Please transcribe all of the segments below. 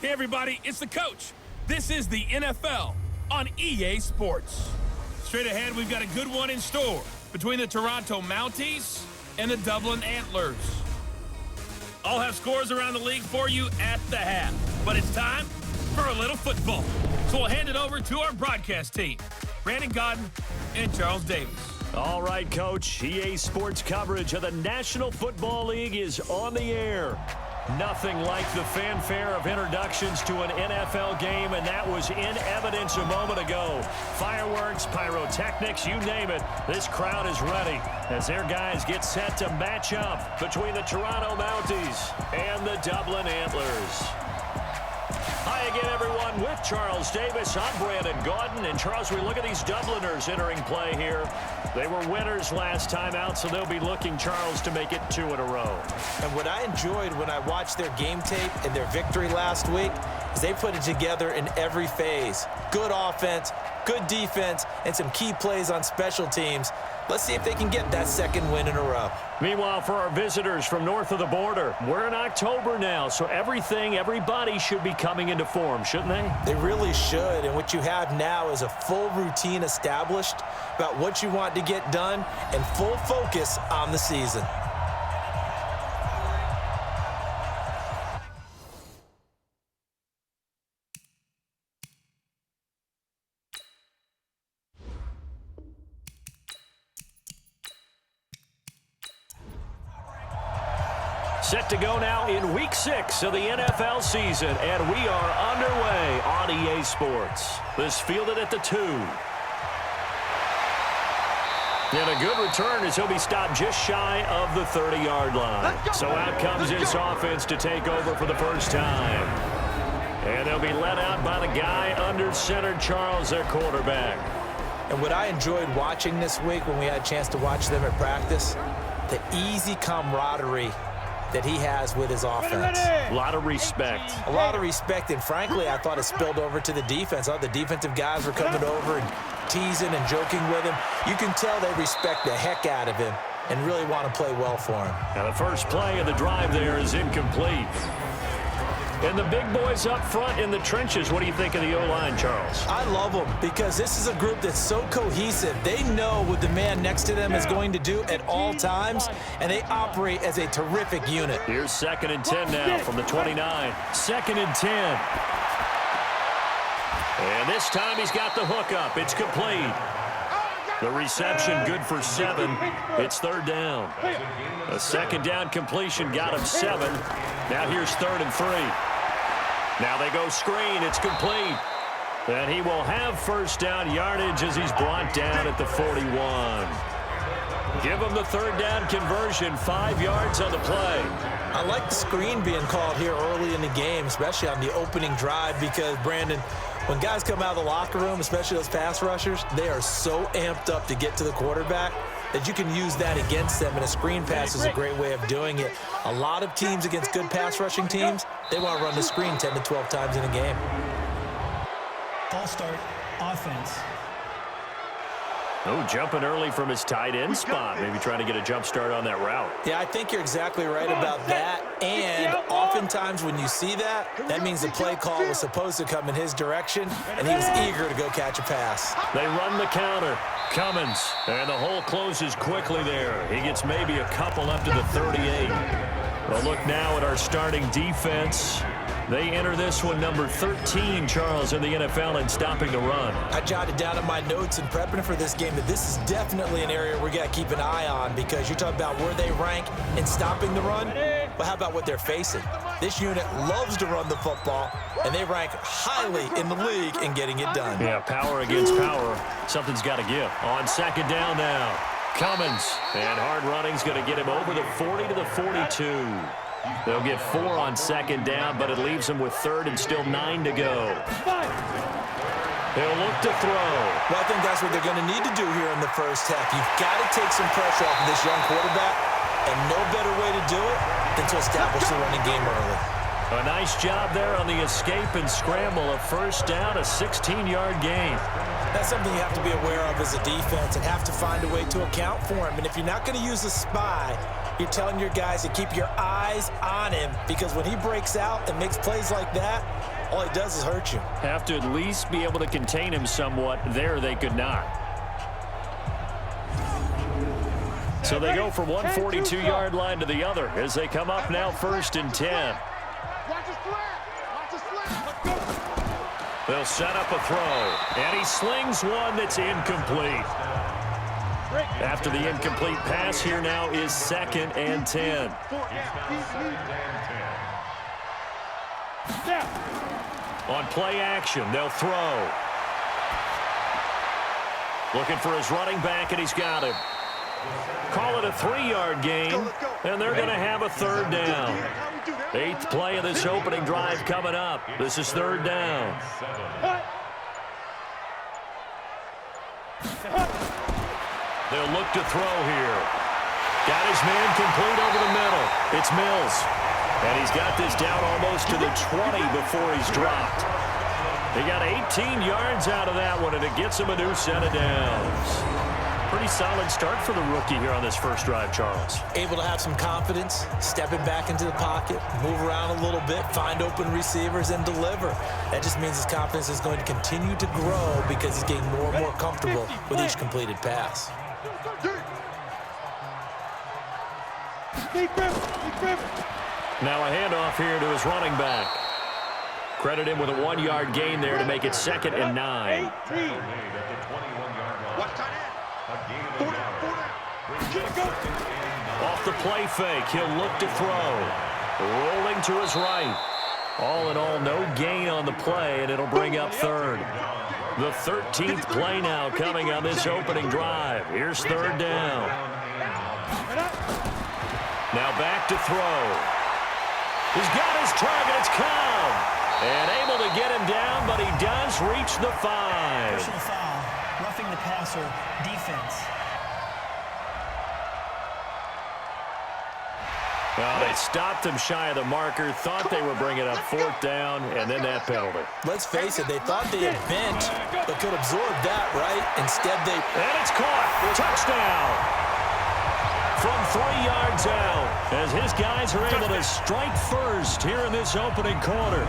Hey everybody, it's the coach. This is the NFL on EA Sports. Straight ahead, we've got a good one in store between the Toronto Mounties and the Dublin Antlers. I'll have scores around the league for you at the half, but it's time for a little football. So we'll hand it over to our broadcast team, Brandon Godden and Charles Davis. All right, Coach. EA Sports coverage of the National Football League is on the air. Nothing like the fanfare of introductions to an NFL game, and that was in evidence a moment ago. Fireworks, pyrotechnics, you name it. This crowd is ready as their guys get set to match up between the Toronto Mounties and the Dublin Antlers. Hi again, everyone, with Charles Davis. I'm Brandon Godden. And, Charles, we look at these Dubliners entering play here. They were winners last time out, so they'll be looking, Charles, to make it 2 in a row. And what I enjoyed when I watched their game tape and their victory last week is they put it together in every phase. Good offense, good defense, and some key plays on special teams. Let's see if they can get that second win in a row. Meanwhile, for our visitors from north of the border, we're in October now, so everybody should be coming into form, shouldn't they? They really should, and what you have now is a full routine established about what you want to get done and full focus on the season. Set to go now in Week 6 of the NFL season, and we are underway on EA Sports. This fielded at the 2. And a good return as he'll be stopped just shy of the 30-yard line. So out comes his offense to take over for the first time. And they'll be led out by the guy under center, Charles, their quarterback. And what I enjoyed watching this week when we had a chance to watch them at practice, the easy camaraderie that he has with his offense. A lot of respect. A lot of respect, and frankly, I thought it spilled over to the defense. All the defensive guys were coming over and teasing and joking with him. You can tell they respect the heck out of him and really want to play well for him. Now the first play of the drive there is incomplete. And the big boys up front in the trenches, what do you think of the O-line, Charles? I love them because this is a group that's so cohesive. They know what the man next to them is going to do at all times, and they operate as a terrific unit. Here's 2nd and 10 now from the 29. 2nd and 10. And this time he's got the hook up. It's complete. The reception good for 7. It's 3rd down. A 2nd down completion got him 7. Now here's 3rd and 3. Now they go screen. It's complete. And he will have first down yardage as he's brought down at the 41. Give him the 3rd down conversion. 5 yards on the play. I like the screen being called here early in the game, especially on the opening drive, because, Brandon, when guys come out of the locker room, especially those pass rushers, they are so amped up to get to the quarterback that you can use that against them, and a screen pass is a great way of doing it. A lot of teams against good pass rushing teams, they want to run the screen 10 to 12 times in a game. Ball start, offense. Oh, jumping early from his tight end spot. Maybe trying to get a jump start on that route. Yeah, I think you're exactly right about that. And oftentimes when you see that, that means the play call was supposed to come in his direction, and he was eager to go catch a pass. They run the counter. Cummins. And the hole closes quickly there. He gets maybe a couple up to the 38. Well, look now at our starting defense. They enter this one number 13, Charles, in the NFL in stopping the run. I jotted down in my notes in prepping for this game that this is definitely an area we got to keep an eye on, because you talk about where they rank in stopping the run. Well, how about what they're facing? This unit loves to run the football, and they rank highly in the league in getting it done. Yeah, power against power. Something's got to give. On 2nd down now, Cummins. And hard running's going to get him over the 40 to the 42. They'll get 4 on 2nd down, but it leaves them with 3rd and still 9 to go. They'll look to throw. Well, I think that's what they're going to need to do here in the first half. You've got to take some pressure off of this young quarterback, and no better way to do it than to establish the running game early. A nice job there on the escape and scramble. A first down, a 16-yard gain. That's something you have to be aware of as a defense and have to find a way to account for him. And if you're not going to use a spy, You're telling your guys to keep your eyes on him because when he breaks out and makes plays like that, all he does is hurt you. Have to at least be able to contain him somewhat. There they could not. So they go from one 42-yard line to the other as they come up now 1st and 10. They'll set up a throw, and he slings one that's incomplete. After the incomplete pass, here now is 2nd and 10. On play action, they'll throw. Looking for his running back, and he's got him. Call it a 3-yard gain, and they're going to have a 3rd down. 8th play of this opening drive coming up. This is 3rd down. They'll look to throw here. Got his man complete over the middle. It's Mills. And he's got this down almost to the 20 before he's dropped. He got 18 yards out of that one, and it gets him a new set of downs. Pretty solid start for the rookie here on this first drive, Charles. Able to have some confidence, stepping back into the pocket, move around a little bit, find open receivers, and deliver. That just means his confidence is going to continue to grow because he's getting more and more comfortable with each completed pass. Now a handoff here to his running back. Credit him with a 1-yard gain there to make it 2nd and 9. Off the play fake, he'll look to throw. Rolling to his right. All in all, no gain on the play, and it'll bring up 3rd. The 13th play now coming on this opening drive. Here's 3rd down. Now back to throw. He's got his target. It's Cobb. And able to get him down, but he does reach the 5. Personal foul, roughing the passer, defense. Well, they stopped him shy of the marker, thought they were bringing up 4th down, and then that penalty. Let's face it, they thought they had bent, but could absorb that, right? Instead, they... And it's caught. Touchdown. From 3 yards out, as his guys are able to strike first here in this opening quarter.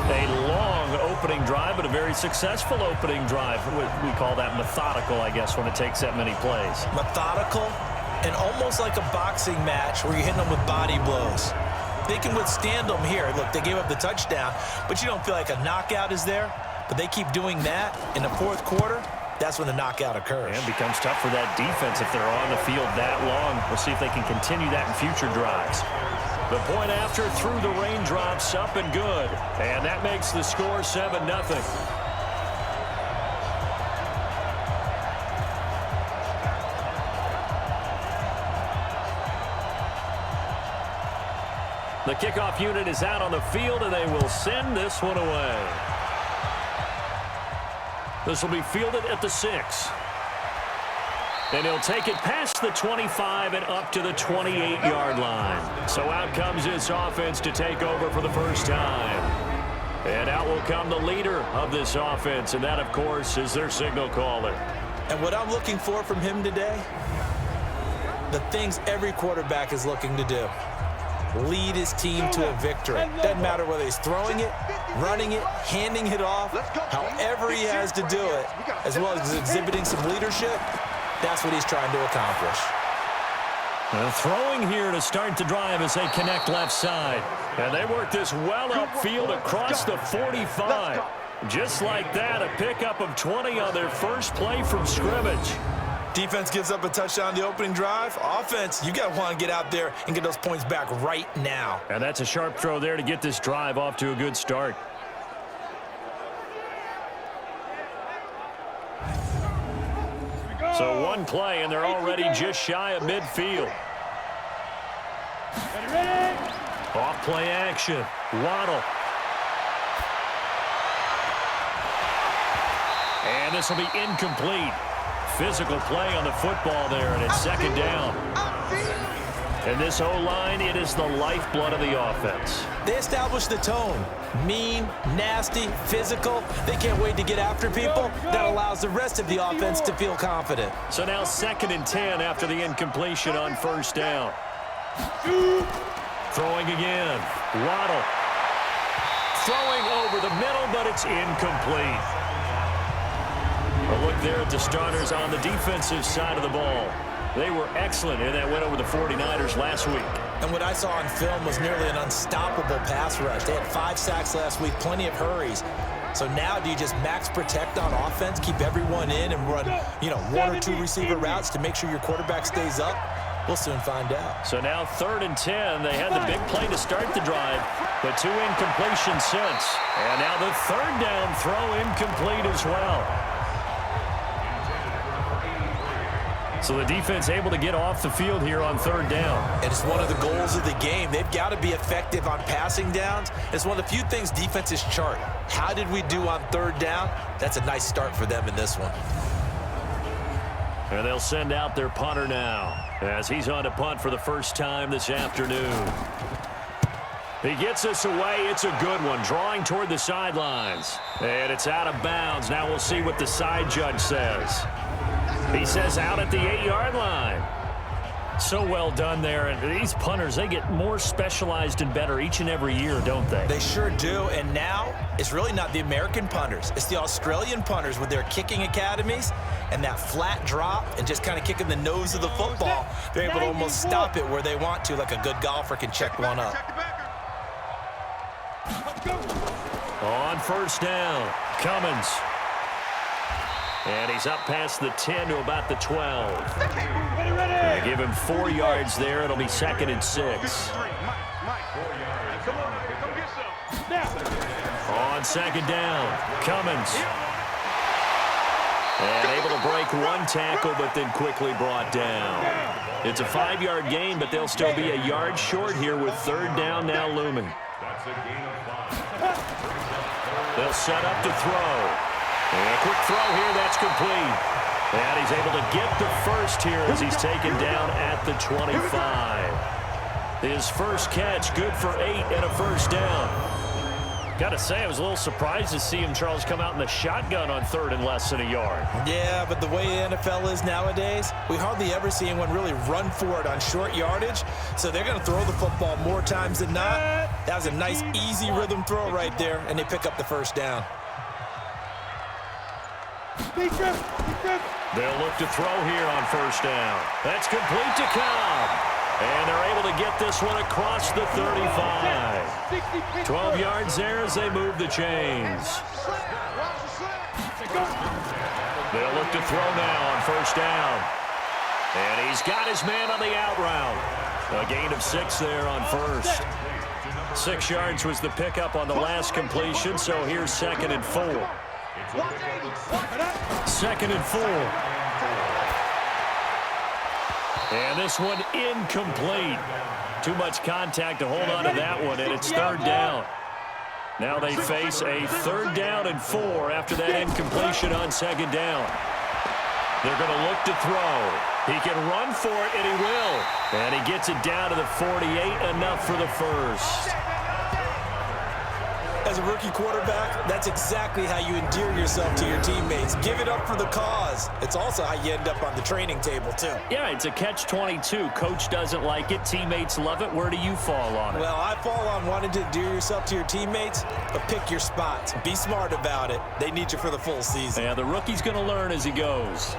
A long opening drive, but a very successful opening drive. We call that methodical, I guess, when it takes that many plays. Methodical and almost like a boxing match where you're hitting them with body blows. They can withstand them here. Look, they gave up the touchdown, but you don't feel like a knockout is there. But they keep doing that in the 4th quarter. That's when the knockout occurs. And it becomes tough for that defense if they're on the field that long. We'll see if they can continue that in future drives. The point after through the raindrops, up and good. And that makes the score 7-0. The kickoff unit is out on the field, and they will send this one away. This will be fielded at the 6. And he'll take it past the 25 and up to the 28-yard line. So out comes this offense to take over for the first time. And out will come the leader of this offense, and that, of course, is their signal caller. And what I'm looking for from him today, the things every quarterback is looking to do. Lead his team to a victory. Doesn't matter whether he's throwing it, running it, handing it off, however he has to do it, as well as exhibiting some leadership, that's what he's trying to accomplish. Throwing here to start the drive as they connect left side. And they work this well upfield across the 45. Just like that, a pickup of 20 on their first play from scrimmage. Defense gives up a touchdown the opening drive. Offense, you got to want to get out there and get those points back right now. And that's a sharp throw there to get this drive off to a good start. So one play, and they're already just shy of midfield. Off play action. Waddle. And this will be incomplete. Physical play on the football there, and it's 2nd down. And this O-line, it is the lifeblood of the offense. They establish the tone. Mean, nasty, physical. They can't wait to get after people. That allows the rest of the offense to feel confident. So now 2nd and 10 after the incompletion on 1st down. Throwing again. Waddle. Throwing over the middle, but it's incomplete. A look there at the starters on the defensive side of the ball. They were excellent in that win over the 49ers last week. And what I saw on film was nearly an unstoppable pass rush. They had 5 sacks last week, plenty of hurries. So now do you just max protect on offense, keep everyone in, and run, 1 or 2 receiver routes to make sure your quarterback stays up? We'll soon find out. So now 3rd and 10. They had the big play to start the drive, but 2 incompletions since. And now the 3rd down throw incomplete as well. So the defense able to get off the field here on 3rd down. And it's one of the goals of the game. They've got to be effective on passing downs. It's one of the few things defenses chart. How did we do on 3rd down? That's a nice start for them in this one. And they'll send out their punter now as he's on to punt for the first time this afternoon. He gets us away. It's a good one, drawing toward the sidelines. And it's out of bounds. Now we'll see what the side judge says. He says out at the 8-yard line. So well done there. And these punters, they get more specialized and better each and every year, don't they? They sure do. And now it's really not the American punters. It's the Australian punters with their kicking academies and that flat drop and just kind of kicking the nose of the football. They're able to almost stop it where they want to, like a good golfer can check one up. On 1st down, Cummins. And he's up past the 10 to about the 12. They give him 4 yards there. It'll be 2nd and 6. On 2nd down, Cummins. And able to break 1 tackle, but then quickly brought down. It's a 5-yard gain, but they'll still be a yard short here with 3rd down now looming. They'll set up to throw. And a quick throw here, that's complete. And he's able to get the first here as he's taken down at the 25. His first catch, good for 8 and a 1st down. Got to say, I was a little surprised to see him, Charles, come out in the shotgun on 3rd and less than a yard. Yeah, but the way the NFL is nowadays, we hardly ever see anyone really run for it on short yardage. So they're going to throw the football more times than not. That was a nice, easy rhythm throw right there, and they pick up the 1st down. They'll look to throw here on 1st down. That's complete to Cobb. And they're able to get this one across the 35. 12 yards there as they move the chains. They'll look to throw now on 1st down. And he's got his man on the out route. A gain of 6 there on 1st. 6 yards was the pickup on the last completion, so here's 2nd and 4. 2nd and 4. And this one incomplete. Too much contact to hold on to that one, and it's 3rd down. Now they face a 3rd down and 4 after that incompletion on 2nd down. They're going to look to throw. He can run for it, and he will. And he gets it down to the 48, enough for the first. As a rookie quarterback, that's exactly how you endear yourself to your teammates. Give it up for the cause. It's also how you end up on the training table, too. Yeah, it's a catch-22. Coach doesn't like it. Teammates love it. Where do you fall on it? Well, I fall on wanting to endear yourself to your teammates, but pick your spots. Be smart about it. They need you for the full season. Yeah, the rookie's going to learn as he goes.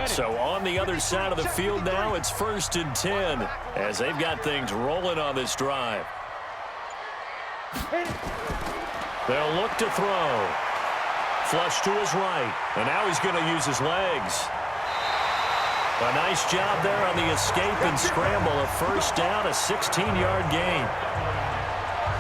So on the other side of the field now, it's 1st and 10 as they've got things rolling on this drive. They'll look to throw. Flush to his right, and now he's going to use his legs. A nice job there on the escape and scramble. A 1st down, a 16-yard gain.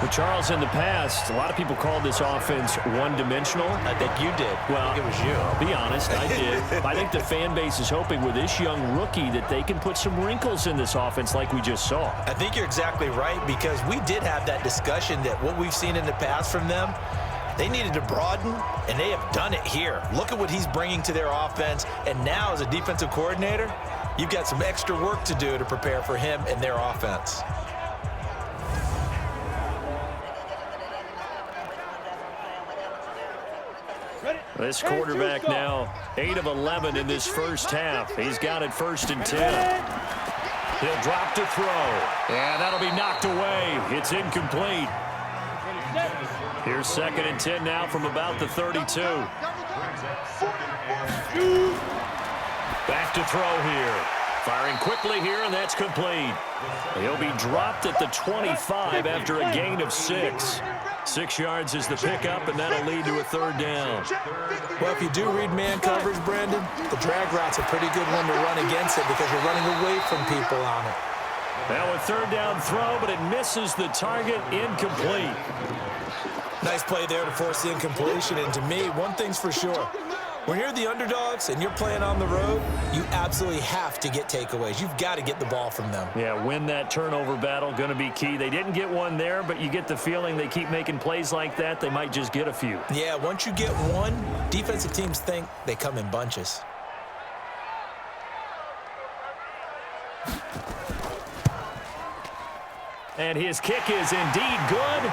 Well, Charles, in the past, a lot of people called this offense one-dimensional. I think you did. Well, I think it was you. I'll be honest, I did. I think the fan base is hoping with this young rookie that they can put some wrinkles in this offense like we just saw. I think you're exactly right, because we did have that discussion that what we've seen in the past from them, they needed to broaden, and they have done it here. Look at what he's bringing to their offense, and now as a defensive coordinator, you've got some extra work to do to prepare for him and their offense. This quarterback now 8 of 11 in this first half. He's got it 1st and 10. He'll drop to throw. And that'll be knocked away. It's incomplete. Here's 2nd and 10 now from about the 32. Back to throw here. Firing quickly here, and that's complete. He'll be dropped at the 25 after a gain of 6. 6 yards is the pickup, and that'll lead to a 3rd down. Well, if you do read man coverage, Brandon, the drag route's a pretty good one to run against it because you're running away from people on it. Now a 3rd down throw, but it misses the target. Incomplete. Nice play there to force the incompletion, and to me, one thing's for sure. When you're the underdogs and you're playing on the road, you absolutely have to get takeaways. You've got to get the ball from them. Yeah, win that turnover battle, going to be key. They didn't get one there, but you get the feeling they keep making plays like that, they might just get a few. Yeah, once you get one, defensive teams think they come in bunches. And his kick is indeed good.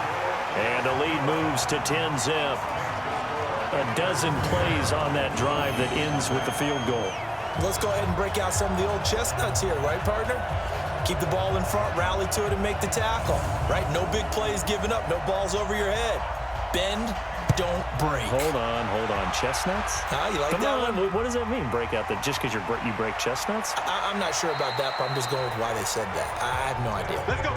And the lead moves to 10-zip. A dozen plays on that drive that ends with the field goal. Let's go ahead and break out some of the old chestnuts here, right, partner? Keep the ball in front, rally to it, and make the tackle, right? No big plays given up, no balls over your head. Bend, don't break. Hold on. Chestnuts? You like Come that on. one? What does that mean, break out? That just because you break chestnuts? I'm not sure about that, but I'm just going with why they said that. I have no idea. Let's go,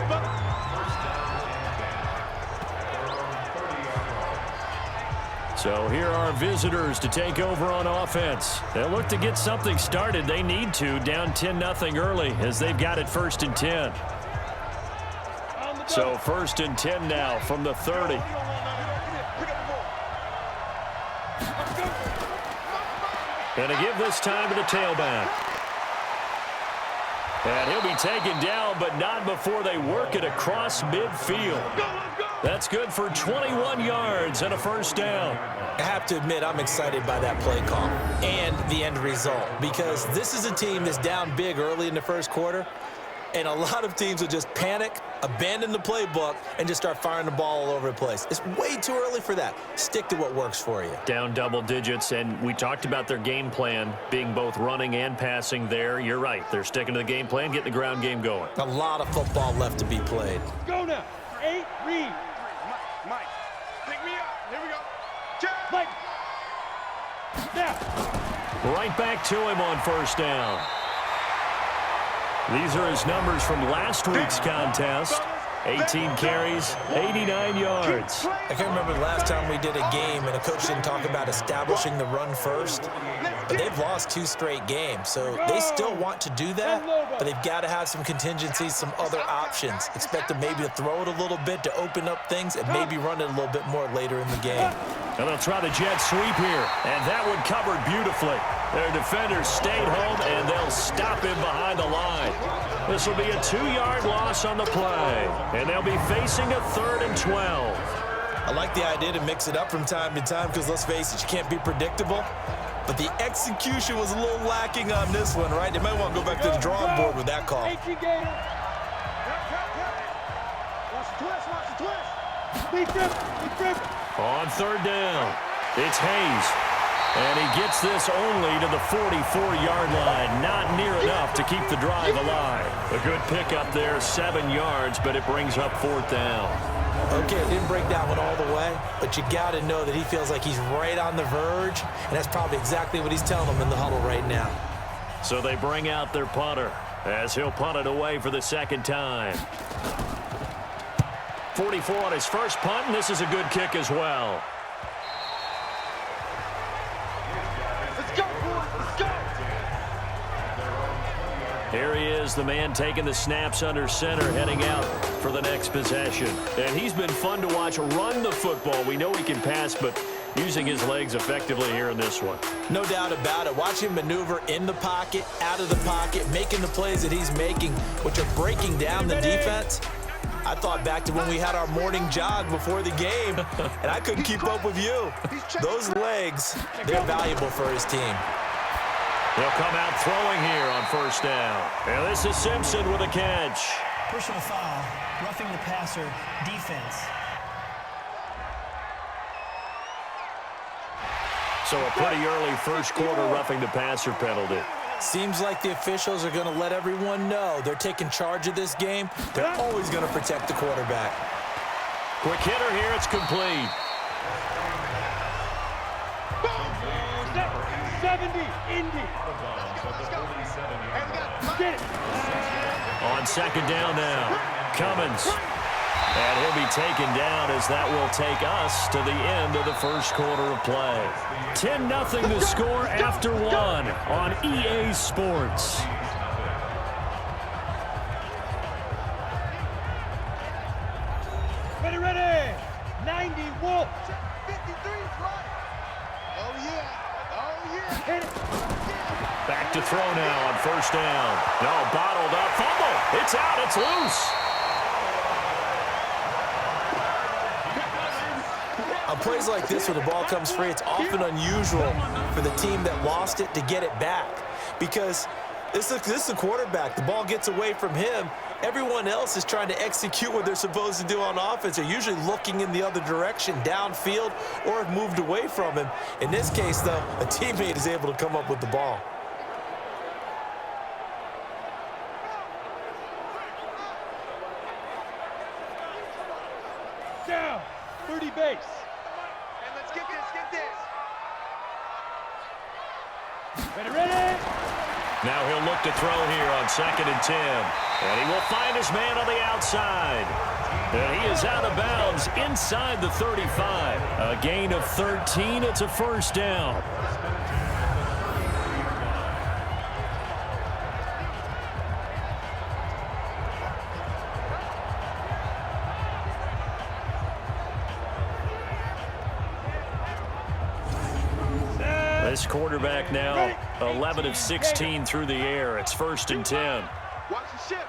So here are visitors to take over on offense. They'll look to get something started. They need to, down 10-0 early as they've got it 1st and 10. So 1st and 10 now from the 30. And a give this time to the tailback. And he'll be taken down, but not before they work it across midfield. That's good for 21 yards and a 1st down. I have to admit, I'm excited by that play call and the end result because this is a team that's down big early in the 1st quarter, and a lot of teams will just panic, abandon the playbook, and just start firing the ball all over the place. It's way too early for that. Stick to what works for you. Down double digits, and we talked about their game plan being both running and passing there. You're right. They're sticking to the game plan, getting the ground game going. A lot of football left to be played. Go now. 8, read. Mike, pick me up. Here we go. Mike. Now. Right back to him on 1st down. These are his numbers from last week's contest. 18 carries, 89 yards. I can't remember the last time we did a game and a coach didn't talk about establishing the run first, but they've lost 2 straight games, so they still want to do that, but they've got to have some contingencies, some other options. Expect them maybe to throw it a little bit to open up things and maybe run it a little bit more later in the game. And they'll try the jet sweep here, and that one covered beautifully. Their defenders stayed home, and they'll stop him behind the line. This will be a 2-yard loss on the play, and they'll be facing a 3rd and 12. I like the idea to mix it up from time to time because, let's face it, you can't be predictable. But the execution was a little lacking on this one, right? They might want to go back to the drawing board with that call. Watch the twist. On 3rd down, it's Hayes. And he gets this only to the 44-yard line. Not near enough to keep the drive alive. A good pickup there, 7 yards, but it brings up 4th down. Okay, it didn't break that one all the way, but you got to know that he feels like he's right on the verge, and that's probably exactly what he's telling them in the huddle right now. So they bring out their punter as he'll punt it away for the 2nd time. 44 on his first punt, and this is a good kick as well. Here he is, the man taking the snaps under center, heading out for the next possession. And he's been fun to watch run the football. We know he can pass, but using his legs effectively here in this one. No doubt about it. Watch him maneuver in the pocket, out of the pocket, making the plays that he's making, which are breaking down the defense. I thought back to when we had our morning jog before the game, and I couldn't keep up with you. Those legs, they're valuable for his team. He'll come out throwing here on 1st down. And this is Simpson with a catch. Personal foul, roughing the passer, defense. So a pretty early first quarter roughing the passer penalty. Seems like the officials are going to let everyone know they're taking charge of this game. They're always going to protect the quarterback. Quick hitter here. It's complete. 70, Indy. Get it. On second down now, Cummins. And he'll be taken down as that will take us to the end of the first quarter of play. 10-0 the score after one on EA Sports. Ready. 90, Wolf. 53 is right. Oh, yeah. Hit it. Back to throw now on first down. No, bottled up. Fumble. It's out. It's loose. On plays like this where the ball comes free, it's often unusual for the team that lost it to get it back because this is the quarterback. The ball gets away from him. Everyone else is trying to execute what they're supposed to do on offense. They're usually looking in the other direction, downfield, or have moved away from him. In this case, though, a teammate is able to come up with the ball. Down. 30 base. And let's get this. Ready. Now he'll look to throw here on 2nd and 10. And he will find his man on the outside. And he is out of bounds inside the 35. A gain of 13. It's a first down. This quarterback now 11 of 16 through the air. It's 1st and 10. Watch the ship.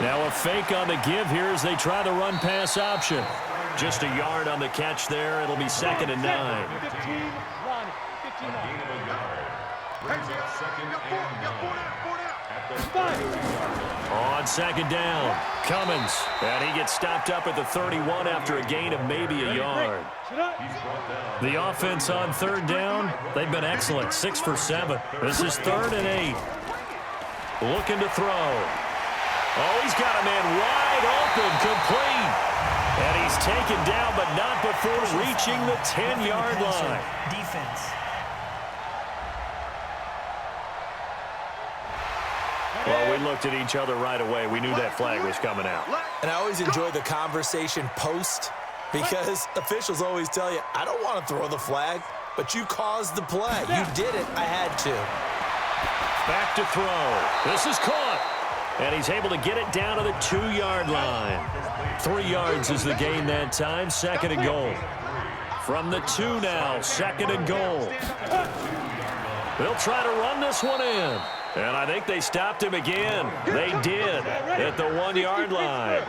Now a fake on the give here as they try the run-pass option. Just a yard on the catch there. It'll be 2nd and 9. 15, Ronnie. 15 On 2nd down, Cummins. And he gets stopped up at the 31 after a gain of maybe a yard. The offense on 3rd down, they've been excellent, 6 for 7. This is 3rd and 8. Looking to throw. Oh, he's got a man wide open, complete. And he's taken down, but not before reaching the 10-yard line. Defense. Well, we looked at each other right away. We knew that flag was coming out. And I always enjoy the conversation post because officials always tell you, I don't want to throw the flag, but you caused the play. You did it. I had to. Back to throw. This is caught. And he's able to get it down to the 2-yard line. 3 yards is the gain that time. 2nd and goal. From the 2 now, 2nd and goal. They'll try to run this one in. And I think they stopped him again. They did at the 1-yard line.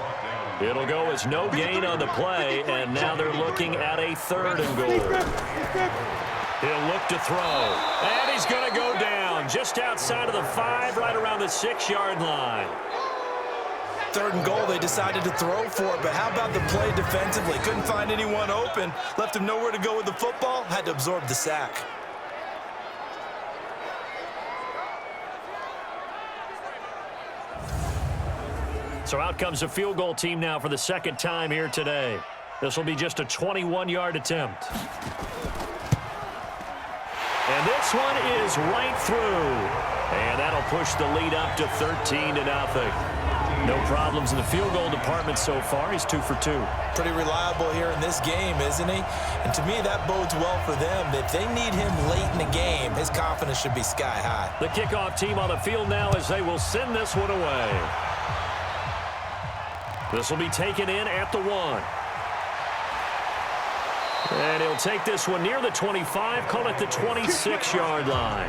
It'll go as no gain on the play, and now they're looking at a 3rd and goal. He'll look to throw, and he's going to go down just outside of the 5, right around the 6-yard line. 3rd and goal, they decided to throw for it, but how about the play defensively? Couldn't find anyone open, left him nowhere to go with the football, had to absorb the sack. So out comes a field goal team now for the 2nd time here today. This will be just a 21-yard attempt. And this one is right through. And that'll push the lead up to 13-0. No problems in the field goal department so far. He's 2 for 2. Pretty reliable here in this game, isn't he? And to me, that bodes well for them. If they need him late in the game, his confidence should be sky high. The kickoff team on the field now as they will send this one away. This will be taken in at the 1. And he'll take this one near the 25, call it the 26-yard line.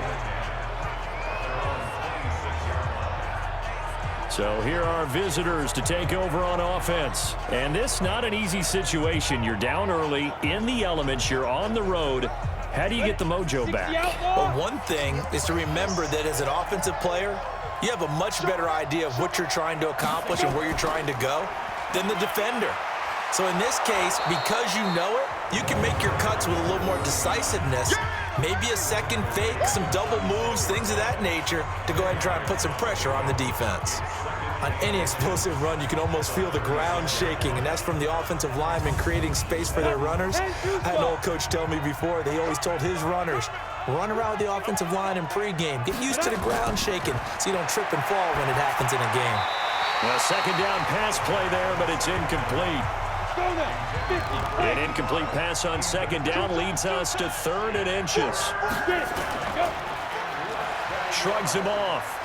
So here are visitors to take over on offense. And this not an easy situation. You're down early, in the elements, you're on the road. How do you get the mojo back? Well, one thing is to remember that as an offensive player, you have a much better idea of what you're trying to accomplish and where you're trying to go than the defender. So in this case, because you know it, you can make your cuts with a little more decisiveness. Maybe a second fake, some double moves, things of that nature to go ahead and try and put some pressure on the defense. On any explosive run, you can almost feel the ground shaking, and that's from the offensive linemen creating space for their runners. I had an old coach tell me before, they always told his runners, run around with the offensive line in pregame. Get used to the ground shaking so you don't trip and fall when it happens in a game. A second down pass play there, but it's incomplete. An incomplete pass on second down leads us to 3rd and inches. Shrugs him off.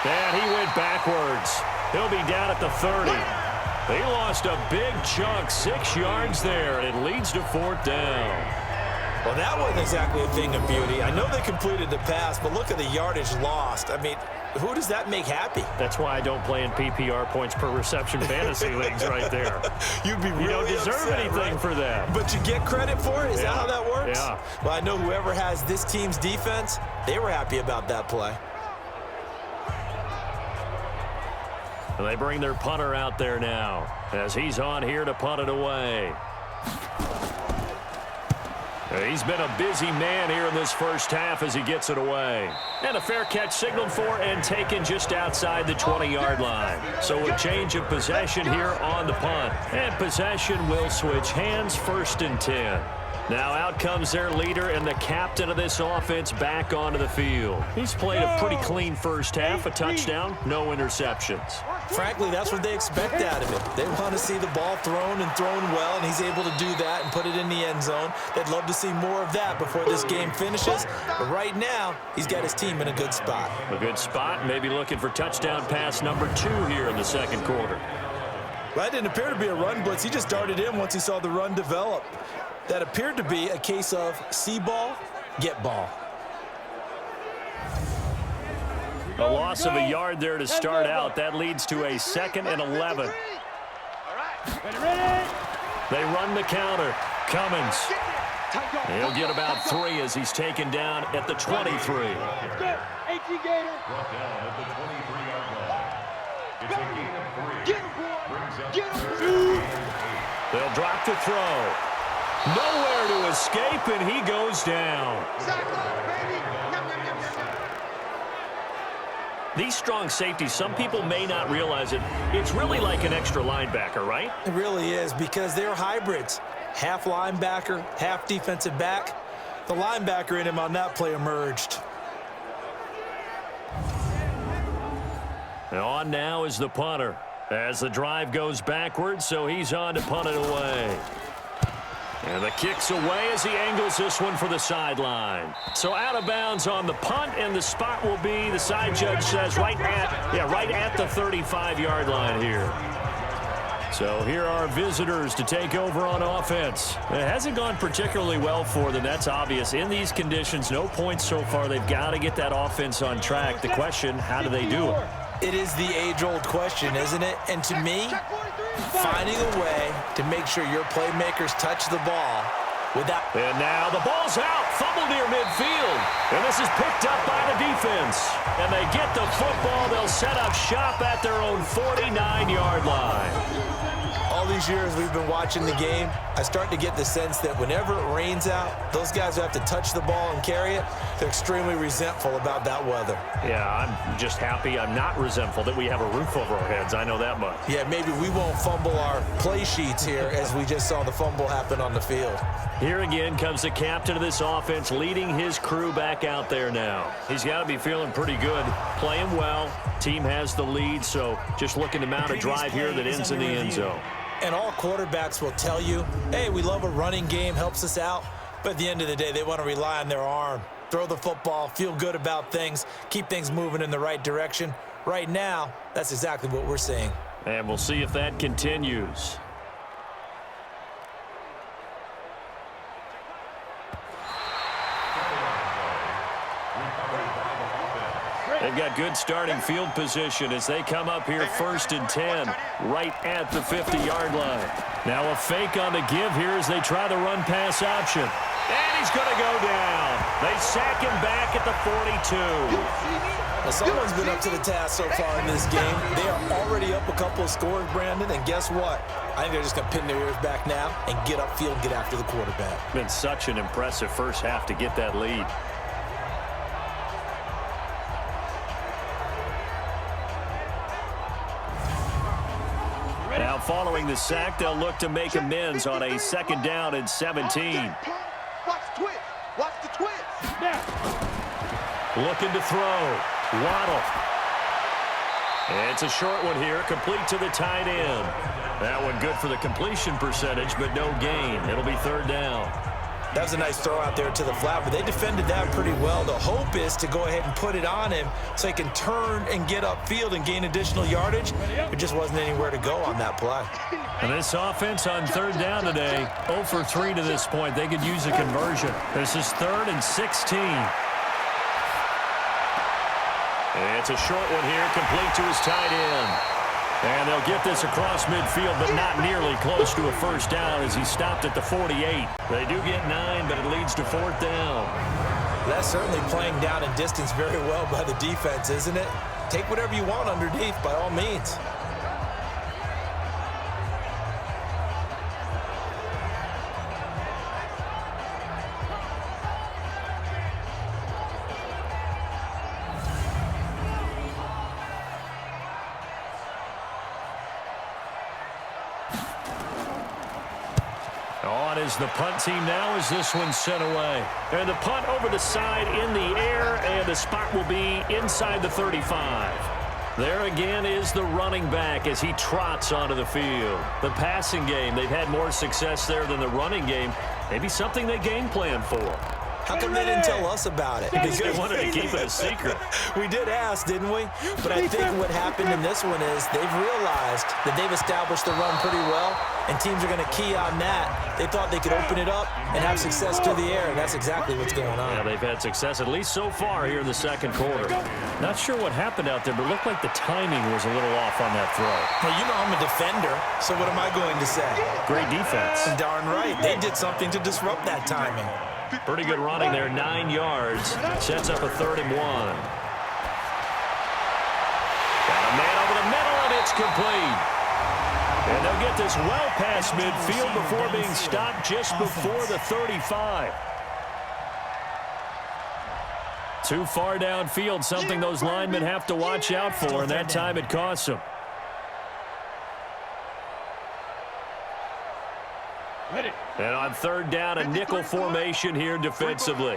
And he went backwards. He'll be down at the 30. They lost a big chunk, 6 yards there, and it leads to 4th down. Well, that wasn't exactly a thing of beauty. I know they completed the pass, but look at the yardage lost. I mean, who does that make happy? That's why I don't play in PPR points per reception fantasy leagues right there. You'd be really You don't deserve upset, anything right? for that. But you get credit for it? Is that how that works? Yeah. Well, I know whoever has this team's defense, they were happy about that play. And they bring their punter out there now as he's on here to punt it away. He's been a busy man here in this first half as he gets it away. And a fair catch signaled for and taken just outside the 20-yard line. So a change of possession here on the punt. And possession will switch hands, 1st and 10. Now out comes their leader and the captain of this offense back onto the field. He's played a pretty clean first half, a touchdown, no interceptions. Frankly, that's what they expect out of him. They want to see the ball thrown and thrown well, and he's able to do that and put it in the end zone. They'd love to see more of that before this game finishes. But right now, he's got his team in a good spot. A good spot, maybe looking for touchdown pass number 2 here in the second quarter. Well, that didn't appear to be a run blitz. He just darted in once he saw the run develop. That appeared to be a case of see ball, get ball. A loss of a yard there to start out. That leads to a 2nd and 11. They run the counter. Cummins. He'll get about 3 as he's taken down at the 23. They'll drop to throw. Nowhere to escape, and he goes down. These strong safeties, some people may not realize it. It's really like an extra linebacker, right? It really is, because they're hybrids. Half linebacker, half defensive back. The linebacker in him on that play emerged. And on now is the punter as the drive goes backwards, so he's on to punt it away. And the kick's away as he angles this one for the sideline. So out of bounds on the punt, and the spot will be, the side judge says, right at the 35-yard line here. So here are visitors to take over on offense. It hasn't gone particularly well for them. That's obvious. In these conditions, no points so far. They've got to get that offense on track. The question, how do they do it? It is the age-old question, isn't it? And to me, finding a way to make sure your playmakers touch the ball without... And now the ball's out. Fumble near midfield. And this is picked up by the defense. And they get the football. They'll set up shop at their own 49-yard line. All these years we've been watching the game, I start to get the sense that whenever it rains out, those guys who have to touch the ball and carry it, they're extremely resentful about that weather. Yeah, I'm just happy I'm not resentful that we have a roof over our heads. I know that much. Yeah, maybe we won't fumble our play sheets here as we just saw the fumble happen on the field. Here again comes the captain of this offense leading his crew back out there now. He's got to be feeling pretty good, playing well. Team has the lead, so just looking to mount a drive here that ends in the end zone. And all quarterbacks will tell you, hey, we love a running game, helps us out. But at the end of the day, they want to rely on their arm. Throw the football, feel good about things, keep things moving in the right direction. Right now, that's exactly what we're seeing. And we'll see if that continues. They've got good starting field position as they come up here 1st and 10, right at the 50-yard line. Now a fake on the give here as they try the run-pass option. And he's going to go down. They sack him back at the 42. Now, someone's been up to the task so far in this game. They are already up a couple of scores, Brandon, and guess what? I think they're just going to pin their ears back now and get upfield and get after the quarterback. Been such an impressive first half to get that lead. Now following the sack, they'll look to make amends on a 2nd down and 17. Watch the twist. Watch the twist. Looking to throw. Waddle. It's a short one here, complete to the tight end. That one good for the completion percentage, but no gain. It'll be 3rd down. That was a nice throw out there to the flat, but they defended that pretty well. The hope is to go ahead and put it on him so he can turn and get upfield and gain additional yardage. There just wasn't anywhere to go on that play. And this offense on 3rd down today, 0 for 3 to this point. They could use a conversion. This is 3rd and 16. It's a short one here, complete to his tight end. And they'll get this across midfield, but not nearly close to a 1st down as he stopped at the 48. They do get 9, but it leads to 4th down. That's certainly playing down in distance very well by the defense, isn't it? Take whatever you want underneath, by all means. On is the punt team now as this one's sent away. And the punt over the side in the air, and the spot will be inside the 35. There again is the running back as he trots onto the field. The passing game, they've had more success there than the running game. Maybe something they game plan for. How come they didn't tell us about it? Because they wanted to keep it a secret. We did ask, didn't we? But I think what happened in this one is they've realized that they've established the run pretty well, and teams are going to key on that. They thought they could open it up and have success through the air, and that's exactly what's going on. Yeah, they've had success, at least so far here in the 2nd quarter. Not sure what happened out there, but it looked like the timing was a little off on that throw. Well, you know I'm a defender, so what am I going to say? Great defense. Darn right. They did something to disrupt that timing. Pretty good running there, 9 yards. Sets up a 3rd and 1. Got a man over the middle, and it's complete. And they'll get this well past midfield before being stopped just before the 35. Too far downfield, something those linemen have to watch out for, and that time it costs them. And on 3rd down, a nickel formation here defensively.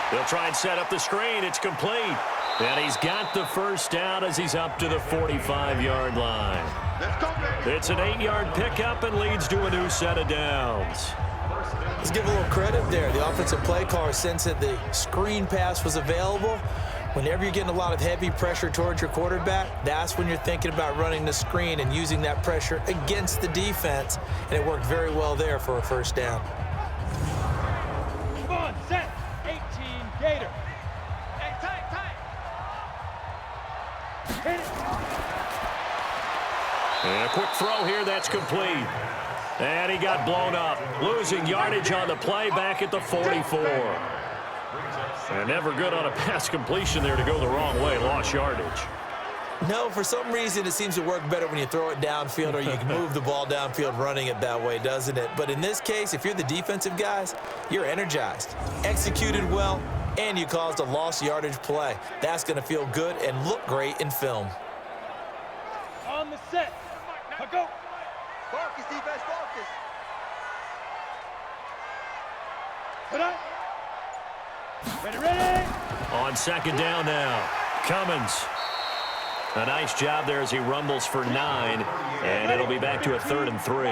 They'll try and set up the screen. It's complete. And he's got the 1st down as he's up to the 45-yard line. It's an 8-yard pickup and leads to a new set of downs. Let's give a little credit there. The offensive play caller sensed that the screen pass was available. Whenever you're getting a lot of heavy pressure towards your quarterback, that's when you're thinking about running the screen and using that pressure against the defense. And it worked very well there for a 1st down. Come on, set. 18, Gator. Hey, tight. Hit it. And a quick throw here, that's complete. And he got blown up. Losing yardage on the play back at the 44. And never good on a pass completion there to go the wrong way. Lost yardage. No, for some reason it seems to work better when you throw it downfield or you can move the ball downfield running it that way, doesn't it? But in this case, if you're the defensive guys, you're energized, executed well, and you caused a lost yardage play. That's going to feel good and look great in film. On the set. Go. Focus, defense, focus. Put up. Ready. On 2nd down now, Cummins. A nice job there as he rumbles for 9, and it'll be back to a 3rd and 3.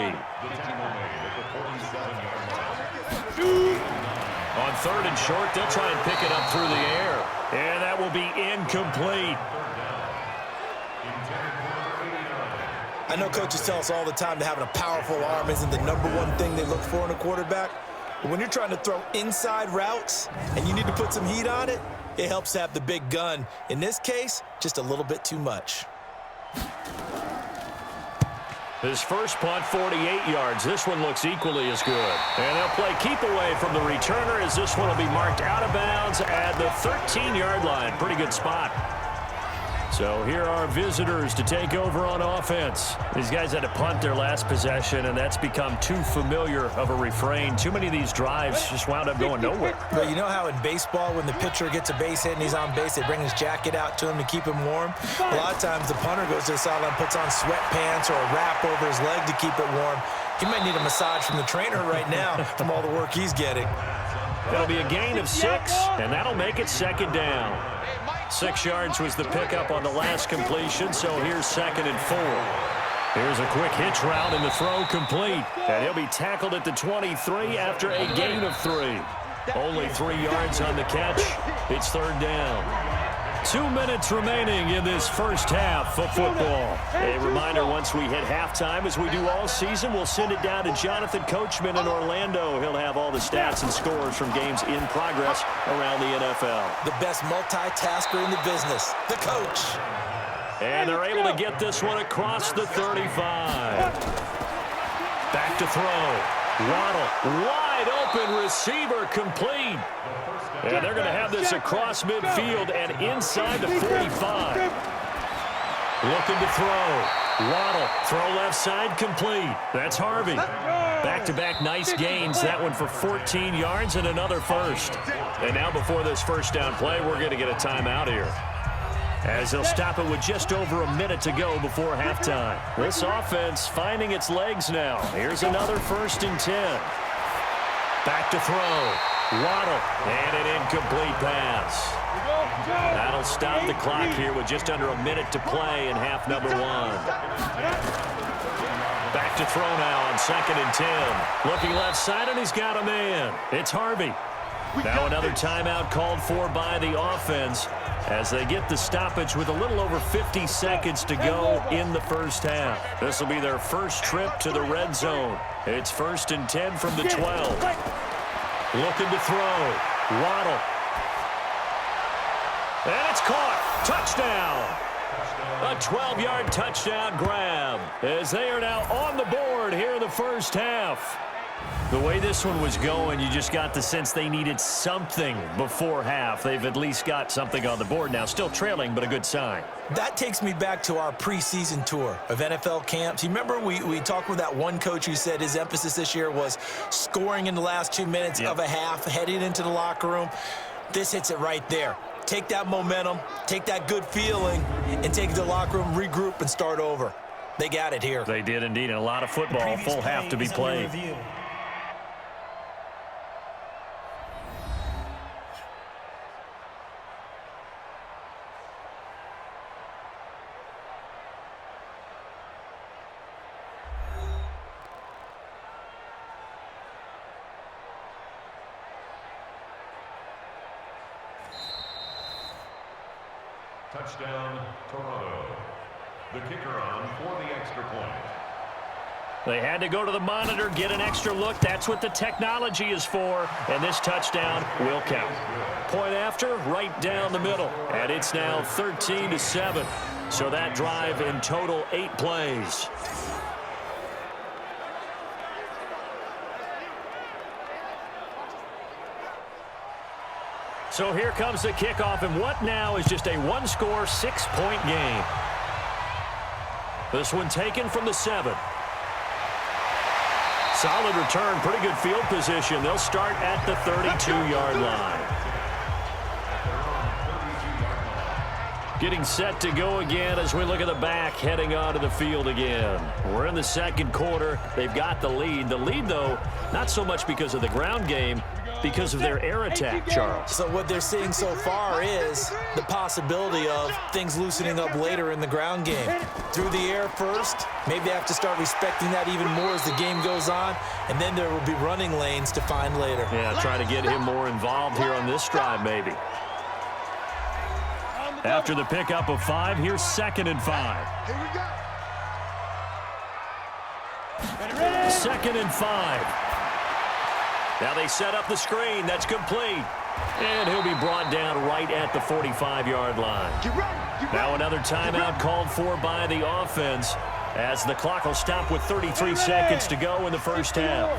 On 3rd and short, they'll try and pick it up through the air, and that will be incomplete. I know coaches tell us all the time that having a powerful arm isn't the #1 thing they look for in a quarterback. But when you're trying to throw inside routes and you need to put some heat on it, it helps to have the big gun. In this case, just a little bit too much. His first punt, 48 yards. This one looks equally as good. And they'll play keep away from the returner as this one will be marked out of bounds at the 13-yard line. Pretty good spot. So here are visitors to take over on offense. These guys had to punt their last possession, and that's become too familiar of a refrain. Too many of these drives just wound up going nowhere. But you know how in baseball, when the pitcher gets a base hit and he's on base, they bring his jacket out to him to keep him warm? A lot of times the punter goes to the sideline, puts on sweatpants or a wrap over his leg to keep it warm. He might need a massage from the trainer right now from all the work he's getting. That'll be a gain of 6, and that'll make it second down. 6 yards was the pickup on the last completion, so here's 2nd and 4. Here's a quick hitch route, and the throw complete. And he'll be tackled at the 23 after a gain of 3. Only 3 yards on the catch. It's 3rd down. 2 minutes remaining in this first half of football. A reminder, once we hit halftime, as we do all season, we'll send it down to Jonathan Coachman in Orlando. He'll have all the stats and scores from games in progress around the NFL. The best multitasker in the business, the coach. And they're able to get this one across the 35. Back to throw. Waddle, wide open receiver, complete. And they're going to have this across midfield and inside the 45. Looking to throw. Waddle, throw left side, complete. That's Harvey. Back-to-back nice gains. That one for 14 yards and another first. And now before this first down play, we're going to get a timeout here, as they'll stop it with just over a minute to go before halftime. This offense finding its legs now. Here's another 1st and 10. Back to throw. Waddle, and an incomplete pass. That'll stop the clock here with just under a minute to play in half number 1. Back to throw now on 2nd and 10. Looking left side, and he's got a man. It's Harvey. Now another timeout called for by the offense as they get the stoppage with a little over 50 seconds to go in the first half. This will be their first trip to the red zone. It's 1st and 10 from the 12. Looking to throw. Waddle. And it's caught. Touchdown. A 12-yard touchdown grab as they are now on the board here in the first half. The way this one was going, you just got the sense they needed something before half. They've at least got something on the board now. Still trailing, but a good sign. That takes me back to our preseason tour of NFL camps. You remember we talked with that one coach who said his emphasis this year was scoring in the last 2 minutes of a half, heading into the locker room. This hits it right there. Take that momentum, take that good feeling, and take it to the locker room, regroup, and start over. They got it here. They did indeed, and a lot of football, full half to be played. Touchdown, Toronto. The kicker on for the extra point. They had to go to the monitor, get an extra look. That's what the technology is for. And this touchdown will count. Point after, right down the middle. And it's now 13-7. So that drive in total 8 plays. So here comes the kickoff, and what now is just a one-score, 6-point game. This one taken from the 7. Solid return, pretty good field position. They'll start at the 32-yard line. Getting set to go again as we look at the back, heading onto the field again. We're in the second quarter. They've got the lead. The lead, though, not so much because of the ground game, because of their air attack, Charles. So what they're seeing so far is the possibility of things loosening up later in the ground game. Through the air first, maybe they have to start respecting that even more as the game goes on, and then there will be running lanes to find later. Yeah, try to get him more involved here on this drive, maybe. After the pickup of 5, here's 2nd and 5. Here we go. 2nd and 5. Now they set up the screen. That's complete. And he'll be brought down right at the 45-yard line. Now another timeout called for by the offense as the clock will stop with 33 seconds to go in the first half.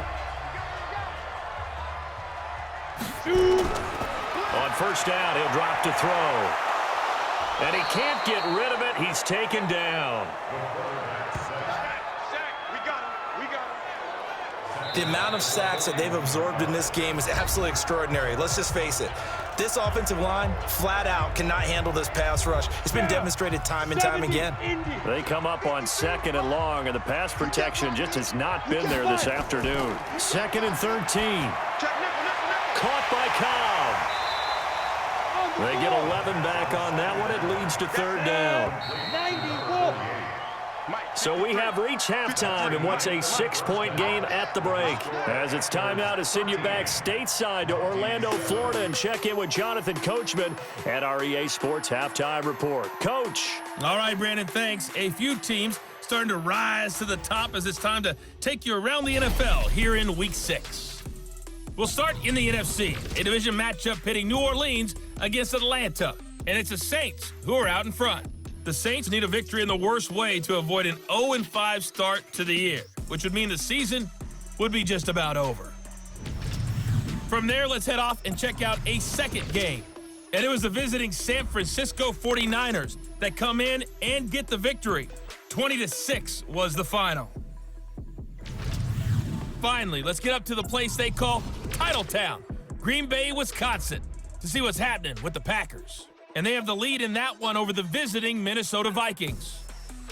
On first down, he'll drop to throw. And he can't get rid of it. He's taken down. The amount of sacks that they've absorbed in this game is absolutely extraordinary. Let's just face it. This offensive line, flat out, cannot handle this pass rush. It's been demonstrated time and time again. They come up on 2nd and long, and the pass protection just has not been there this afternoon. 2nd and 13. Caught by Cobb. They get 11 back on that one. It leads to 3rd down. So we have reached halftime in what's a 6-point game at the break. As it's time now to send you back stateside to Orlando, Florida, and check in with Jonathan Coachman at our EA Sports Halftime Report. Coach. All right, Brandon, thanks. A few teams starting to rise to the top as it's time to take you around the NFL here in Week 6. We'll start in the NFC, a division matchup pitting New Orleans against Atlanta. And it's the Saints who are out in front. The Saints need a victory in the worst way to avoid an 0-5 start to the year, which would mean the season would be just about over. From there, let's head off and check out a second game. And it was the visiting San Francisco 49ers that come in and get the victory. 20-6 was the final. Finally, let's get up to the place they call Titletown, Green Bay, Wisconsin, to see what's happening with the Packers. And they have the lead in that one over the visiting Minnesota Vikings.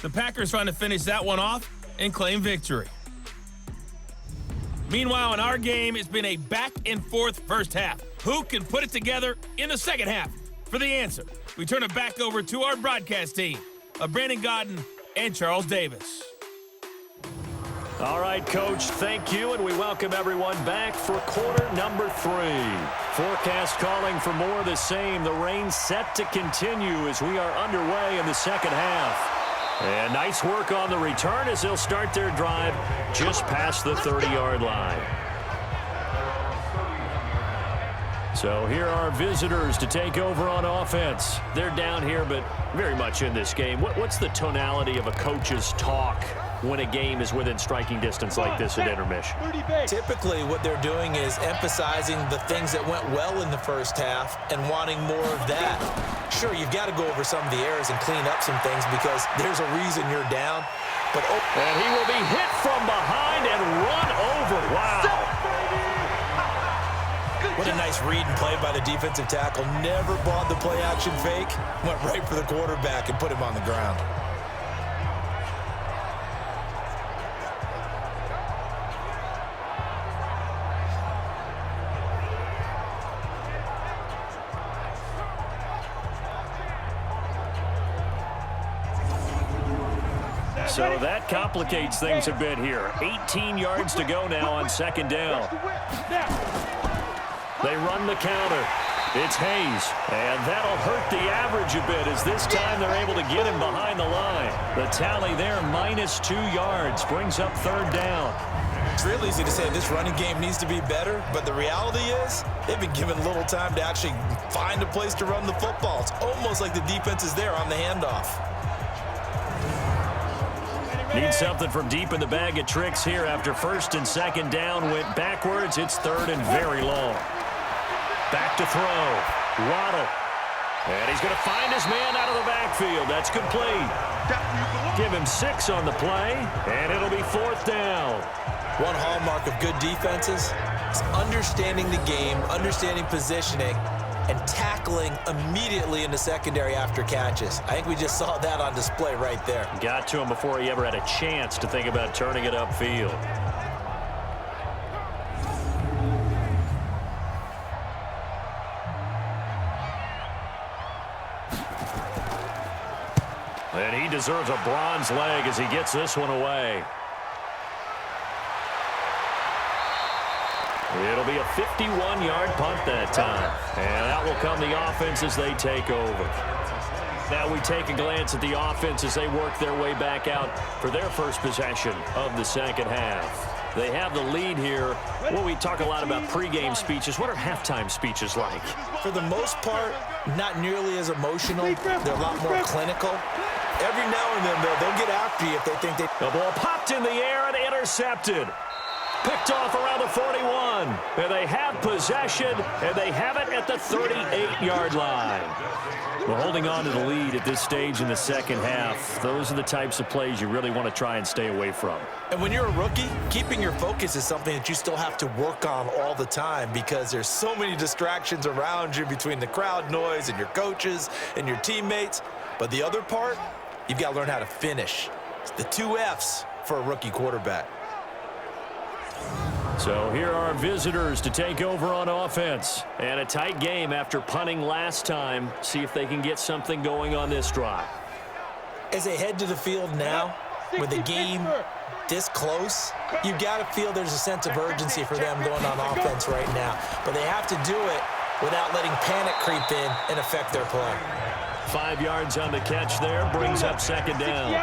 The Packers trying to finish that one off and claim victory. Meanwhile, in our game, it's been a back-and-forth first half. Who can put it together in the second half? For the answer, we turn it back over to our broadcast team of Brandon Godden and Charles Davis. All right, Coach, thank you, and we welcome everyone back for quarter number 3. Forecast calling for more of the same. The rain set to continue as we are underway in the second half. And nice work on the return as they'll start their drive just past the 30-yard line. So here are visitors to take over on offense. They're down here, but very much in this game. What's the tonality of a coach's talk when a game is within striking distance like this at intermission? Typically, what they're doing is emphasizing the things that went well in the first half and wanting more of that. Sure, you've got to go over some of the errors and clean up some things because there's a reason you're down. And he will be hit from behind and run over. Wow. What a nice read and play by the defensive tackle. Never bought the play-action fake. Went right for the quarterback and put him on the ground. So that complicates things a bit here. 18 yards to go now on second down. They run the counter. It's Hayes, and that'll hurt the average a bit as this time they're able to get him behind the line. The tally there, -2 yards, brings up third down. It's real easy to say this running game needs to be better, but the reality is they've been given little time to actually find a place to run the football. It's almost like the defense is there on the handoff. Need something from deep in the bag of tricks here after first and second down went backwards. It's third and very long. Back to throw. Waddle. And he's going to find his man out of the backfield. That's complete. Give him 6 on the play, and it'll be fourth down. One hallmark of good defenses is understanding the game, understanding positioning, and tackling immediately in the secondary after catches. I think we just saw that on display right there. Got to him before he ever had a chance to think about turning it upfield. And he deserves a bronze leg as he gets this one away. It'll be a 51-yard punt that time. And out will come the offense as they take over. Now we take a glance at the offense as they work their way back out for their first possession of the second half. They have the lead here. Well, we talk a lot about pregame speeches. What are halftime speeches like? For the most part, not nearly as emotional. They're a lot more clinical. Every now and then, though, they'll get after you if they think they... The ball popped in the air and intercepted. Picked off around the 41. And they have possession, and they have it at the 38-yard line. We're holding on to the lead at this stage in the second half. Those are the types of plays you really want to try and stay away from. And when you're a rookie, keeping your focus is something that you still have to work on all the time because there's so many distractions around you between the crowd noise and your coaches and your teammates. But the other part, you've got to learn how to finish. It's the 2 F's for a rookie quarterback. So here are our visitors to take over on offense. And a tight game after punting last time. See if they can get something going on this drive. As they head to the field now, with the game this close, you've got to feel there's a sense of urgency for them going on offense right now. But they have to do it without letting panic creep in and affect their play. 5 yards on the catch there, brings up second down.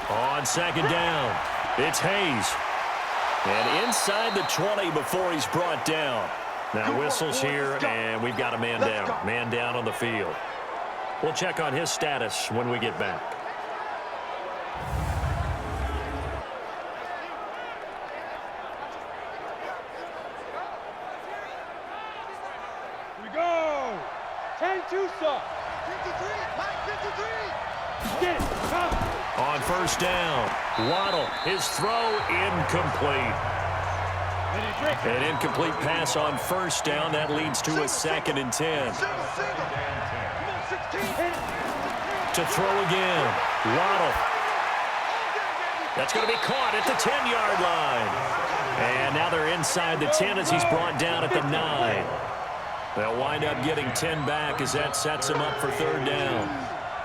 On second down, it's Hayes. And inside the 20 before he's brought down. Now whistles here, and we've got a man down. Man down on the field. We'll check on his status when we get back. Here we go. 10-2, sir. 53, Mike, 53. Get it. Come. On first down, Waddle, his throw incomplete. An incomplete pass on first down. That leads to a 2nd and 10. To throw again, Waddle. That's going to be caught at the 10-yard line. And now they're inside the 10 as he's brought down at the 9. They'll wind up getting 10 back as that sets him up for third down.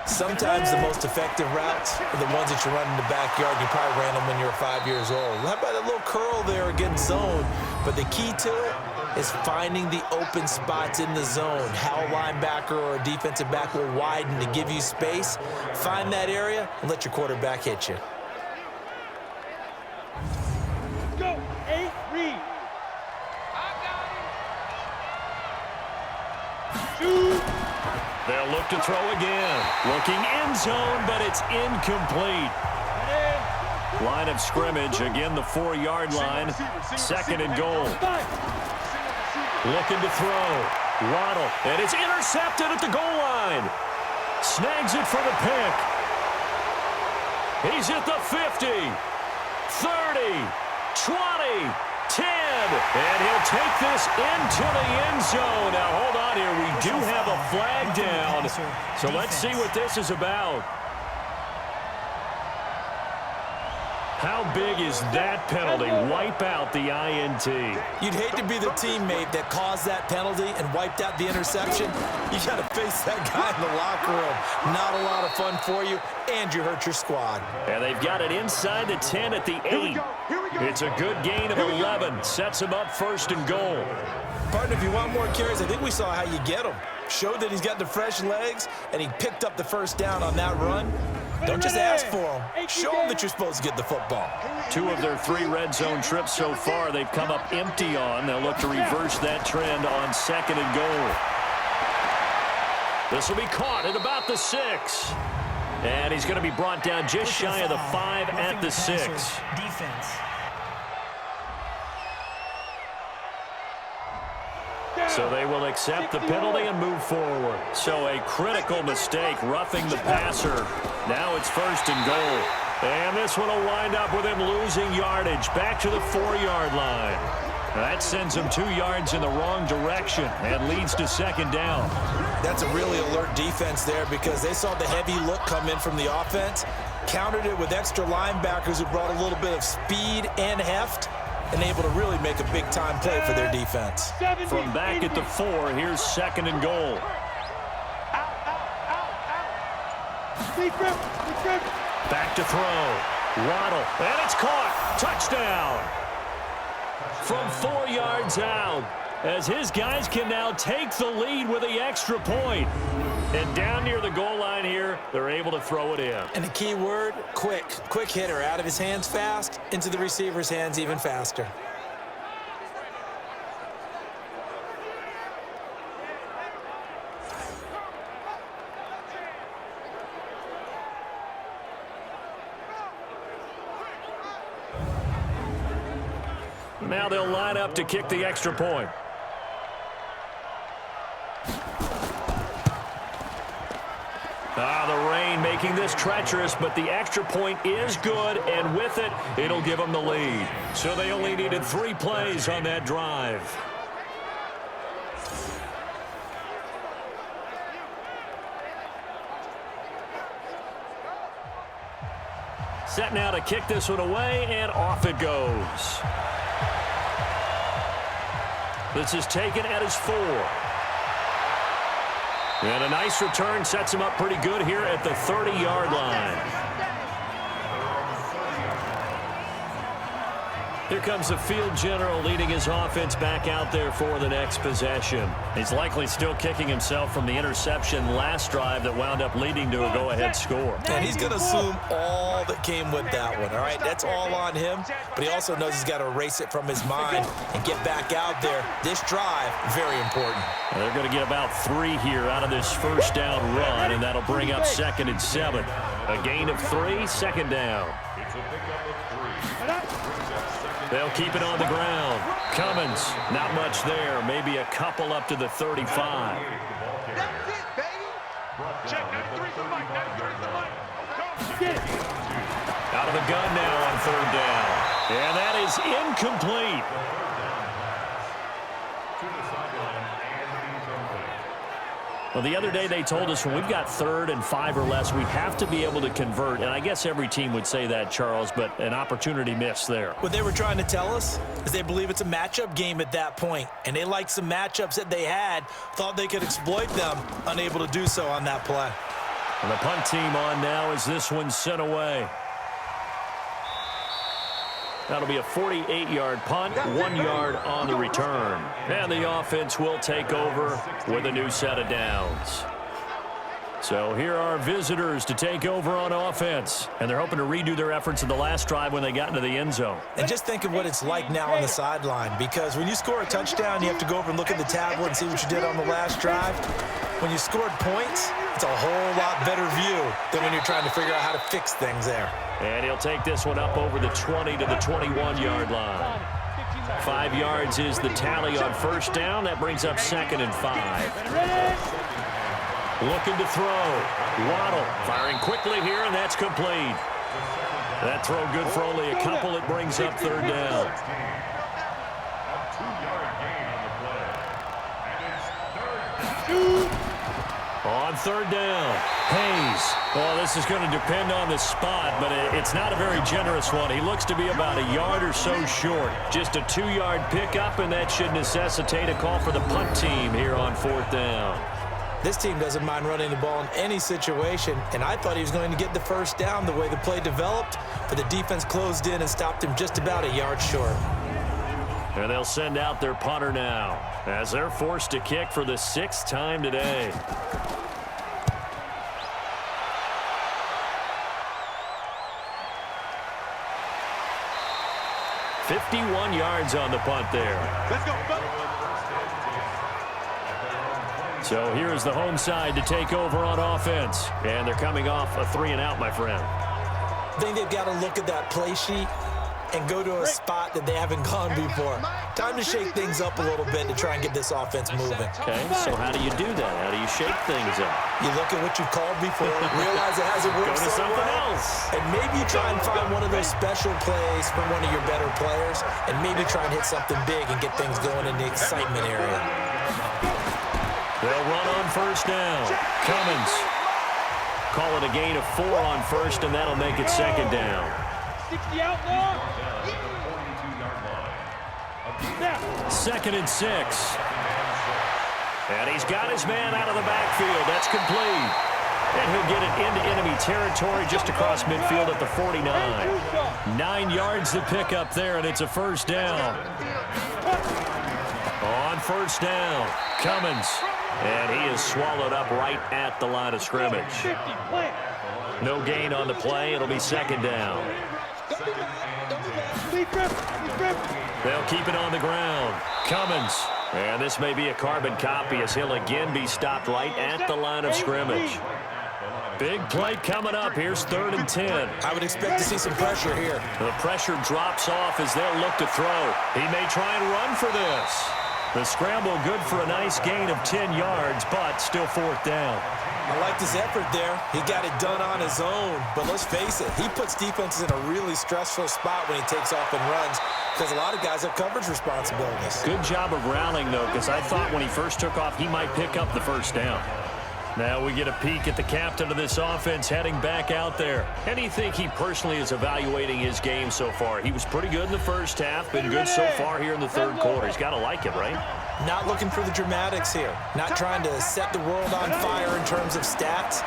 Sometimes the most effective routes are the ones that you run in the backyard. You probably ran them when you were 5 years old. How about a little curl there against zone? But the key to it is finding the open spots in the zone. How a linebacker or a defensive back will widen to give you space. Find that area and let your quarterback hit you. Go. 8, read. Shoot. They'll look to throw again. Looking end zone, but it's incomplete. Line of scrimmage, again the 4-yard line. 2nd and goal. Looking to throw. Waddle, and it's intercepted at the goal line. Snags it for the pick. He's at the 50, 30, 20, 10, and he'll take this into the end zone. Now, hold on here. We do have a flag down, so let's see what this is about. How big is that penalty? Wipe out the INT. You'd hate to be the teammate that caused that penalty and wiped out the interception. You got to face that guy in the locker room. Not a lot of fun for you, and you hurt your squad. And they've got it inside the 10 at the 8. It's a good gain of 11. Sets him up 1st and goal. Partner, if you want more carries, I think we saw how you get him. Showed that he's got the fresh legs, and he picked up the first down on that run. Don't just ask for him. Show him that you're supposed to get the football. 2 of their 3 red zone trips so far they've come up empty on. They'll look to reverse that trend on 2nd and goal. This will be caught at about the 6. And he's going to be brought down just shy of the 5 at the 6. Defense. So they will accept the penalty and move forward. So a critical mistake, roughing the passer. Now it's 1st and goal. And this one will wind up with him losing yardage back to the 4-yard line. That sends him 2 yards in the wrong direction and leads to 2nd down. That's a really alert defense there because they saw the heavy look come in from the offense, countered it with extra linebackers who brought a little bit of speed and heft, and able to really make a big-time play for their defense. From back at the 4, here's 2nd and goal. Back to throw. Waddle, and it's caught. Touchdown. From 4 yards out, as his guys can now take the lead with the extra point. And down near the goal line here, they're able to throw it in. And the key word, quick. Quick hitter, out of his hands fast, into the receiver's hands even faster. Now they'll line up to kick the extra point. The rain making this treacherous, but the extra point is good, and with it, it'll give them the lead. So they only needed 3 plays on that drive. Set now to kick this one away, and off it goes. This is taken at his 4. And a nice return sets him up pretty good here at the 30-yard line. Here comes the field general leading his offense back out there for the next possession. He's likely still kicking himself from the interception last drive that wound up leading to a go-ahead score. And he's going to assume all that came with that one, all right? That's all on him, but he also knows he's got to erase it from his mind and get back out there. This drive, very important. Well, they're going to get about 3 here out of this first down run, and that'll bring up 2nd and 7. A gain of 3, 2nd down. It's a pickup of 3. They'll keep it on the ground. Cummins, not much there. Maybe a couple up to the 35. That's it, baby. Check, 93 for Mike, 93 for Mike. Out of the gun now on 3rd down. And that is incomplete. To the sideline and incomplete. Well, the other day they told us when we've got 3rd and 5 or less, we have to be able to convert. And I guess every team would say that, Charles, but an opportunity missed there. What they were trying to tell us is they believe it's a matchup game at that point, and they liked some matchups that they had, thought they could exploit them, unable to do so on that play. And the punt team on now as this one's sent away. That'll be a 48-yard punt, 1 yard on the return. And the offense will take over with a new set of downs. So here are visitors to take over on offense. And they're hoping to redo their efforts in the last drive when they got into the end zone. And just think of what it's like now on the sideline, because when you score a touchdown, you have to go over and look at the tablet and see what you did on the last drive. When you scored points, it's a whole lot better view than when you're trying to figure out how to fix things there. And he'll take this one up over the 20 to the 21-yard line. 5 yards is the tally on 1st down. That brings up 2nd and 5. Looking to throw. Waddle firing quickly here, and that's complete. That throw good for only a couple. It brings up 3rd down. A 2-yard gain on the play. And it's 3rd down. On 3rd down, Hayes. Well, this is going to depend on the spot, but it's not a very generous one. He looks to be about a yard or so short. Just a 2-yard pickup, and that should necessitate a call for the punt team here on 4th down. This team doesn't mind running the ball in any situation, and I thought he was going to get the 1st down the way the play developed, but the defense closed in and stopped him just about a yard short. And they'll send out their punter now as they're forced to kick for the 6th time today. $51 yards on the punt there. Let's go, go. So here's the home side to take over on offense. And they're coming off a 3-and-out, my friend. I think they've got to look at that play sheet and go to a spot that they haven't gone before. Time to shake things up a little bit to try and get this offense moving. Okay, so how do you do that? How do you shake things up? You look at what you've called before, realize it hasn't worked Go to so something well, else. and maybe you try and find one of those special plays from one of your better players, and maybe try and hit something big and get things going in the excitement area. They'll run on 1st down. Cummins. Call it a gain of 4 on 1st, and that'll make it 2nd down. 60 out long. 2nd and 6. And he's got his man out of the backfield. That's complete. And he'll get it into enemy territory just across midfield at the 49. 9 yards to pick up there, and it's a 1st down. On 1st down, Cummins. And he is swallowed up right at the line of scrimmage. No gain on the play. It'll be 2nd down. They'll keep it on the ground. Cummins. And this may be a carbon copy as he'll again be stopped right at the line of scrimmage. Big play coming up. Here's 3rd and 10. I would expect to see some pressure here. The pressure drops off as they'll look to throw. He may try and run for this. The scramble good for a nice gain of 10 yards, but still 4th down. I liked his effort there. He got it done on his own. But let's face it, he puts defenses in a really stressful spot when he takes off and runs because a lot of guys have coverage responsibilities. Good job of rallying, though, because I thought when he first took off, he might pick up the 1st down. Now we get a peek at the captain of this offense heading back out there. How do you think he personally is evaluating his game so far? He was pretty good in the first half, been good so far here in the 3rd quarter. He's got to like it, right? Not looking for the dramatics here. Not trying to set the world on fire in terms of stats.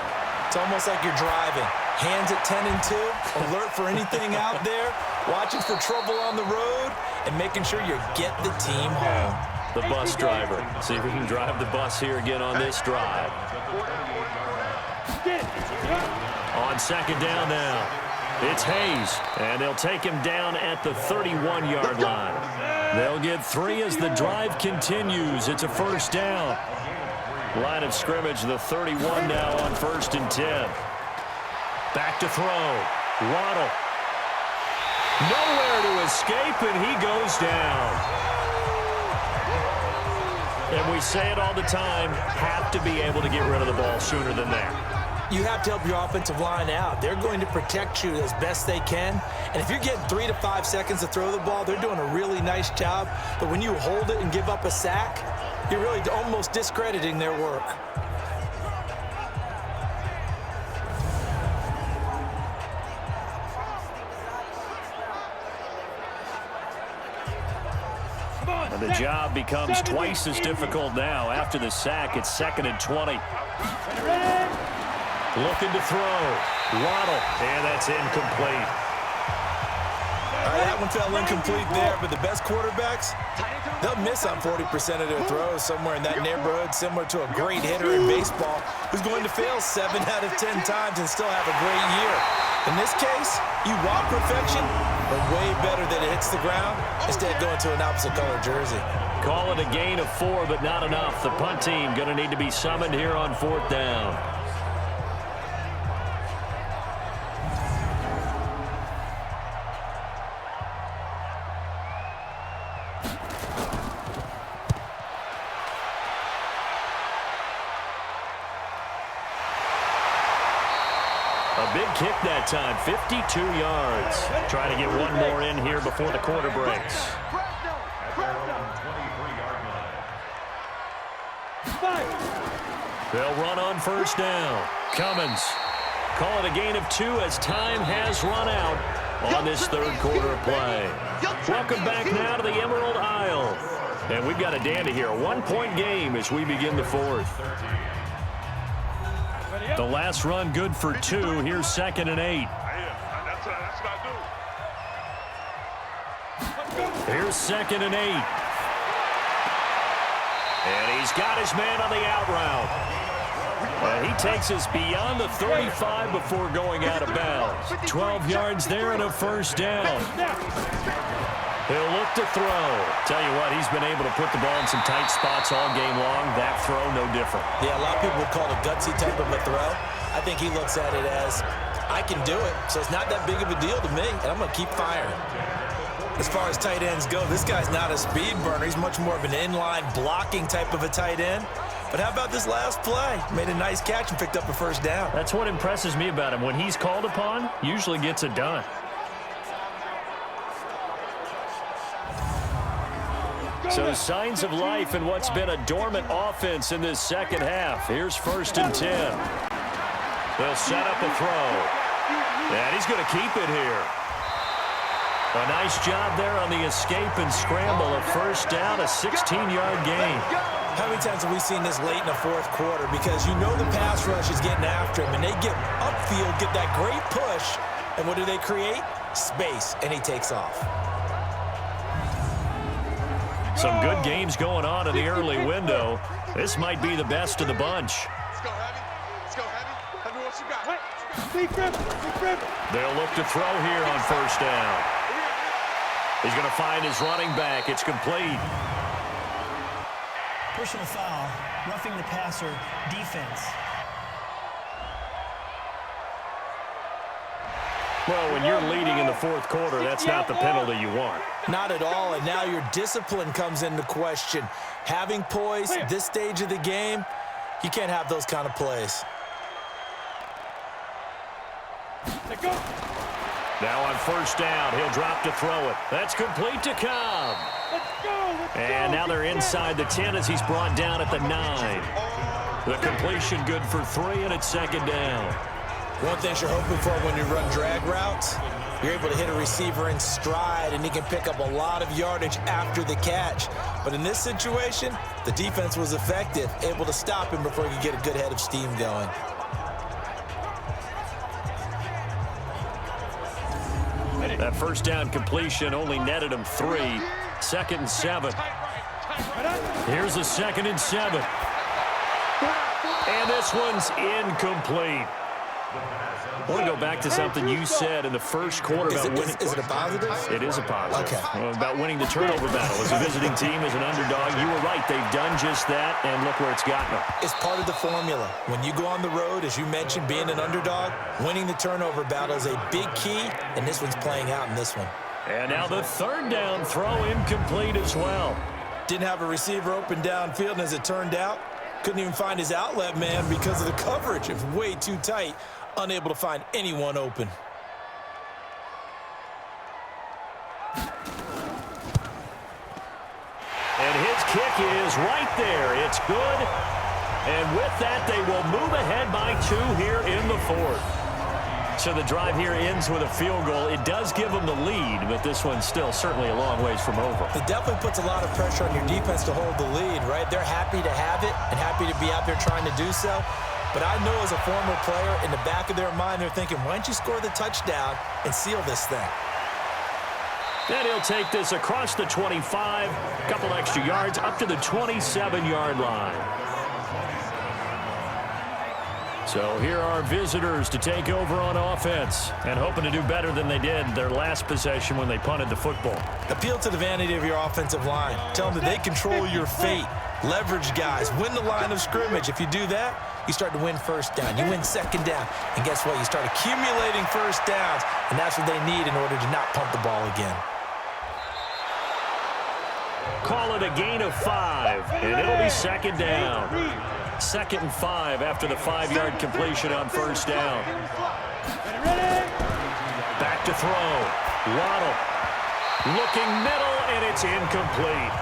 It's almost like you're driving. Hands at 10 and 2, alert for anything out there, watching for trouble on the road, and making sure you get the team home. The bus driver. See if we can drive the bus here again on this drive. On 2nd down now, it's Hayes, and they'll take him down at the 31-yard line. They'll get 3 as the drive continues. It's a 1st down. Line of scrimmage, the 31 now on 1st and 10. Back to throw. Waddle. Nowhere to escape, and he goes down. And we say it all the time, have to be able to get rid of the ball sooner than that. You have to help your offensive line out. They're going to protect you as best they can. And if you're getting 3 to 5 seconds to throw the ball, they're doing a really nice job. But when you hold it and give up a sack, you're really almost discrediting their work. And the job becomes twice as difficult now. After the sack, it's 2nd and 20. Looking to throw. Waddle. And that's incomplete. All right, that one fell incomplete there, but the best quarterbacks, they'll miss on 40% of their throws somewhere in that neighborhood, similar to a great hitter in baseball who's going to fail 7 out of 10 times and still have a great year. In this case, you want perfection, but way better that it hits the ground instead of going to an opposite color jersey. Call it a gain of 4, but not enough. The punt team going to need to be summoned here on 4th down. A big kick that time, 52 yards. Trying to get one more in here before the quarter breaks. They'll run on 1st down. Cummins. Call it a gain of 2 as time has run out on this 3rd quarter of play. Welcome back now to the Emerald Isle. And we've got a dandy here. A 1-point game as we begin the 4th. The last run good for 2. Here's 2nd and 8. Here's 2nd and 8. And he's got his man on the out route. And he takes us beyond the 35 before going out of bounds. 12 yards there and a 1st down. He'll look to throw. Tell you what, he's been able to put the ball in some tight spots all game long. That throw, no different. Yeah, a lot of people would call it a gutsy type of a throw. I think he looks at it as, I can do it, so it's not that big of a deal to me, and I'm going to keep firing. As far as tight ends go, this guy's not a speed burner. He's much more of an inline blocking type of a tight end. But how about this last play? Made a nice catch and picked up a 1st down. That's what impresses me about him. When he's called upon, usually gets it done. So signs of life in what's been a dormant offense in this 2nd half. Here's 1st and 10. They'll set up a throw. And he's going to keep it here. A nice job there on the escape and scramble. A 1st down, a 16-yard gain. How many times have we seen this late in the 4th quarter? Because you know the pass rush is getting after him, and they get upfield, get that great push, and what do they create? Space, and he takes off. Some good games going on in the early window. This might be the best of the bunch. Let's go heavy. Let's go heavy. Tell me what you got. They'll look to throw here on 1st down. He's going to find his running back. It's complete. Personal foul, roughing the passer, defense. Well, when you're leading in the fourth quarter, that's not the penalty you want. Not at all, and now your discipline comes into question. Having poise at this stage of the game, you can't have those kind of plays. Now on first down, he'll drop to throw it. That's complete to Cobb. And now they're inside the 10 as he's brought down at the 9. The completion good for 3, and it's second down. One thing you're hoping for when you run drag routes, you're able to hit a receiver in stride, and he can pick up a lot of yardage after the catch. But in this situation, the defense was effective, able to stop him before he could get a good head of steam going. That first down completion only netted him 3. 2nd and 7. Here's a 2nd and 7. And this one's incomplete. I want to go back to something you said in the first quarter about winning. Is it a positive? It is a positive. Okay. About winning the turnover battle. As a visiting team, as an underdog, you were right. They've done just that, and look where it's gotten them. It's part of the formula. When you go on the road, as you mentioned, being an underdog, winning the turnover battle is a big key, and this one's playing out in this one. And now the 3rd down throw incomplete as well. Didn't have a receiver open downfield, and as it turned out, couldn't even find his outlet man because of the coverage. It was way too tight. Unable to find anyone open. And his kick is right there. It's good. And with that, they will move ahead by 2 here in the 4th. So the drive here ends with a field goal. It does give them the lead, but this one's still certainly a long ways from over. It definitely puts a lot of pressure on your defense to hold the lead, right? They're happy to have it and happy to be out there trying to do so. But I know as a former player, in the back of their mind, they're thinking, why don't you score the touchdown and seal this thing? Then he'll take this across the 25, a couple extra yards, up to the 27-yard line. So here are visitors to take over on offense and hoping to do better than they did their last possession when they punted the football. Appeal to the vanity of your offensive line. Tell them that they control your fate. Leverage guys. Win the line of scrimmage. If you do that, you start to win first down. You win second down. And guess what? You start accumulating first downs, and that's what they need in order to not punt the ball again. Call it a gain of 5, and it'll be second down. 2nd and 5 after the 5-yard completion on first down. Back to throw. Waddle. Looking middle, and it's incomplete.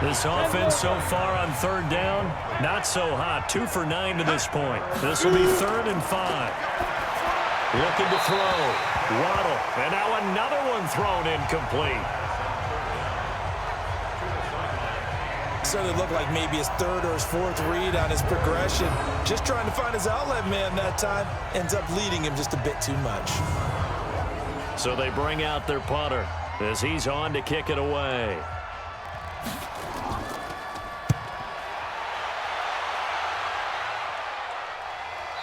This offense so far on 3rd down, not so hot. 2 for 9 to this point. This will be 3rd and 5. Looking to throw. Waddle. And now another one thrown incomplete. Certainly looked like maybe his 3rd or his 4th read on his progression. Just trying to find his outlet man that time. Ends up leading him just a bit too much. So they bring out their punter as he's on to kick it away.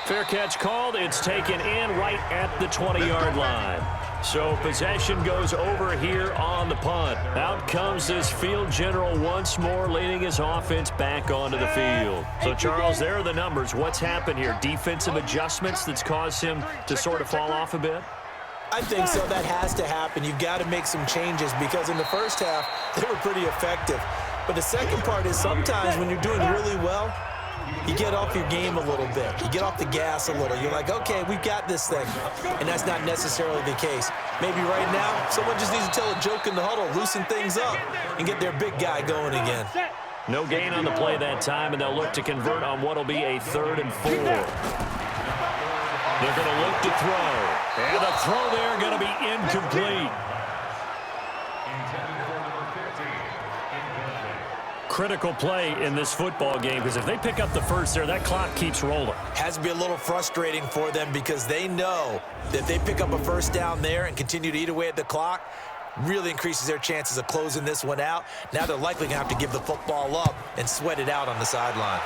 Fair catch called. It's taken in right at the 20-yard line. So possession goes over here on the punt. Out comes this field general once more, leading his offense back onto the field. So, Charles, there are the numbers. What's happened here? Defensive adjustments that's caused him to sort of fall off a bit? I think so. That has to happen. You've got to make some changes because in the first half, they were pretty effective. But the second part is sometimes when you're doing really well, you get off your game a little bit. You get off the gas a little. You're like, okay, we've got this thing. And that's not necessarily the case. Maybe right now, someone just needs to tell a joke in the huddle, loosen things up, and get their big guy going again. No gain on the play that time, and they'll look to convert on what will be a 3rd and 4. They're going to look to throw. And the throw there going to be incomplete. Critical play in this football game because if they pick up the first there, that clock keeps rolling. Has to be a little frustrating for them because they know that if they pick up a first down there and continue to eat away at the clock, really increases their chances of closing this one out. Now they're likely going to have to give the football up and sweat it out on the sideline.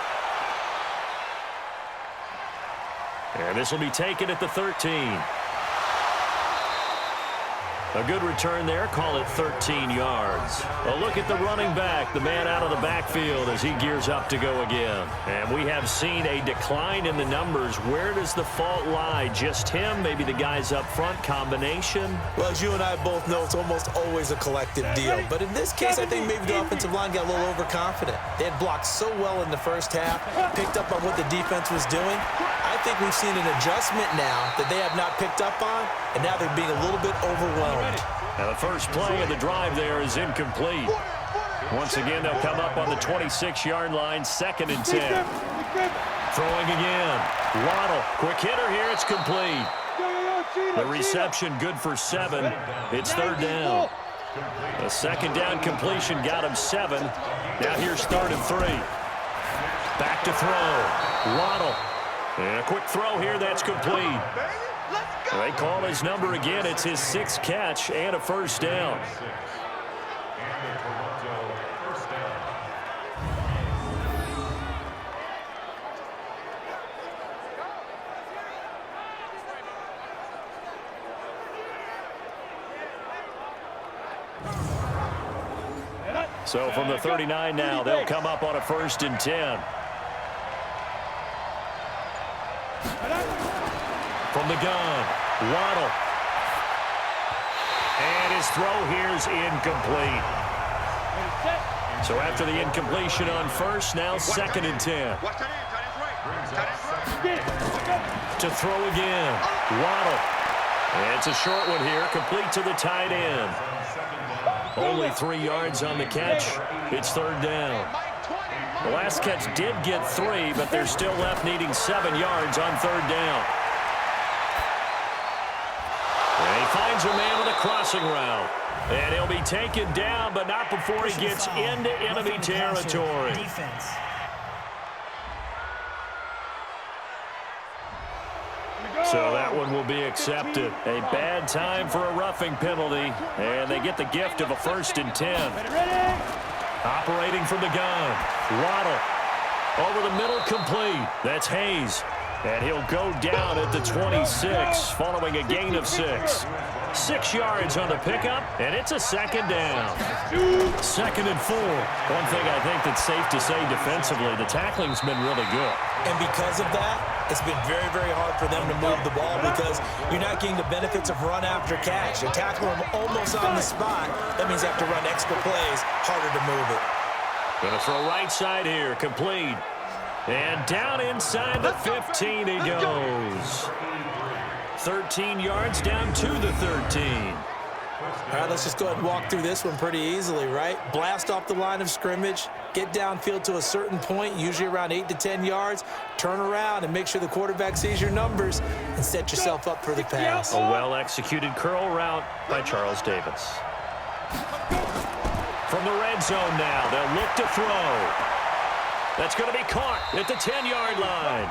And this will be taken at the 13. A good return there. Call it 13 yards. A look at the running back, the man out of the backfield as he gears up to go again. And we have seen a decline in the numbers. Where does the fault lie? Just him? Maybe the guys up front? Combination? Well, as you and I both know, it's almost always a collective deal. But in this case, I think maybe the offensive line got a little overconfident. They had blocked so well in the first half, picked up on what the defense was doing. I think we've seen an adjustment now that they have not picked up on, and now they're being a little bit overwhelmed. Now the first play of the drive there is incomplete. Once again, they'll come up on the 26-yard line, 2nd and 10. Throwing again. Waddle, quick hitter here, it's complete. The reception good for 7. It's 3rd down. A 2nd down completion got him 7. Now here's 3rd and 3. Back to throw. Waddle. And a quick throw here, that's complete. They call his number again. It's his 6th catch and a 1st down. So from the 39 now, they'll come up on a 1st and 10. From the gun, Waddle. And his throw here is incomplete. So after the incompletion on 1st, now 2nd and 10. To throw again, Waddle. And it's a short one here, complete to the tight end. Only 3 yards on the catch. It's 3rd down. The last catch did get 3, but they're still left needing 7 yards on 3rd down. And he finds a man with a crossing route. And he'll be taken down, but not before he gets into enemy territory. So that one will be accepted. A bad time for a roughing penalty. And they get the gift of a 1st and 10. Operating from the gun. Waddle. Over the middle, complete. That's Hayes. And he'll go down at the 26 following a gain of 6. 6 yards on the pickup, and it's a 2nd down. 2nd and 4. One thing I think that's safe to say defensively, the tackling's been really good. And because of that, it's been very, very hard for them to move the ball because you're not getting the benefits of run after catch. You tackle them almost on the spot. That means you have to run extra plays, harder to move it. Gonna throw right side here, complete. And down inside the 15 he goes. 13 yards down to the 13. All right, let's just go ahead and walk through this one pretty easily, right? Blast off the line of scrimmage, get downfield to a certain point, usually around 8 to 10 yards, turn around and make sure the quarterback sees your numbers and set yourself up for the pass. A well-executed curl route by Charles Davis. From the red zone now, they'll look to throw. That's going to be caught at the 10-yard line.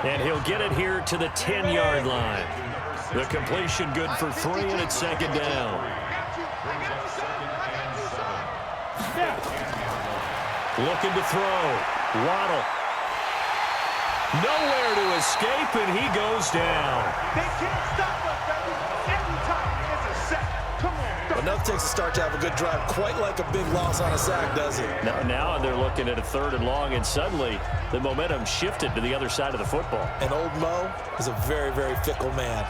And he'll get it here to the 10-yard line. The completion good for 3, and it's 2nd down. Looking to throw. Waddle. Nowhere to escape, and he goes down. They can't stop us, baby. Every time it's a sack. Come on. Enough takes a start to have a good drive. Quite like a big loss on a sack, does it? Now they're looking at a 3rd and long, and suddenly the momentum shifted to the other side of the football. And old Mo is a very, very fickle man.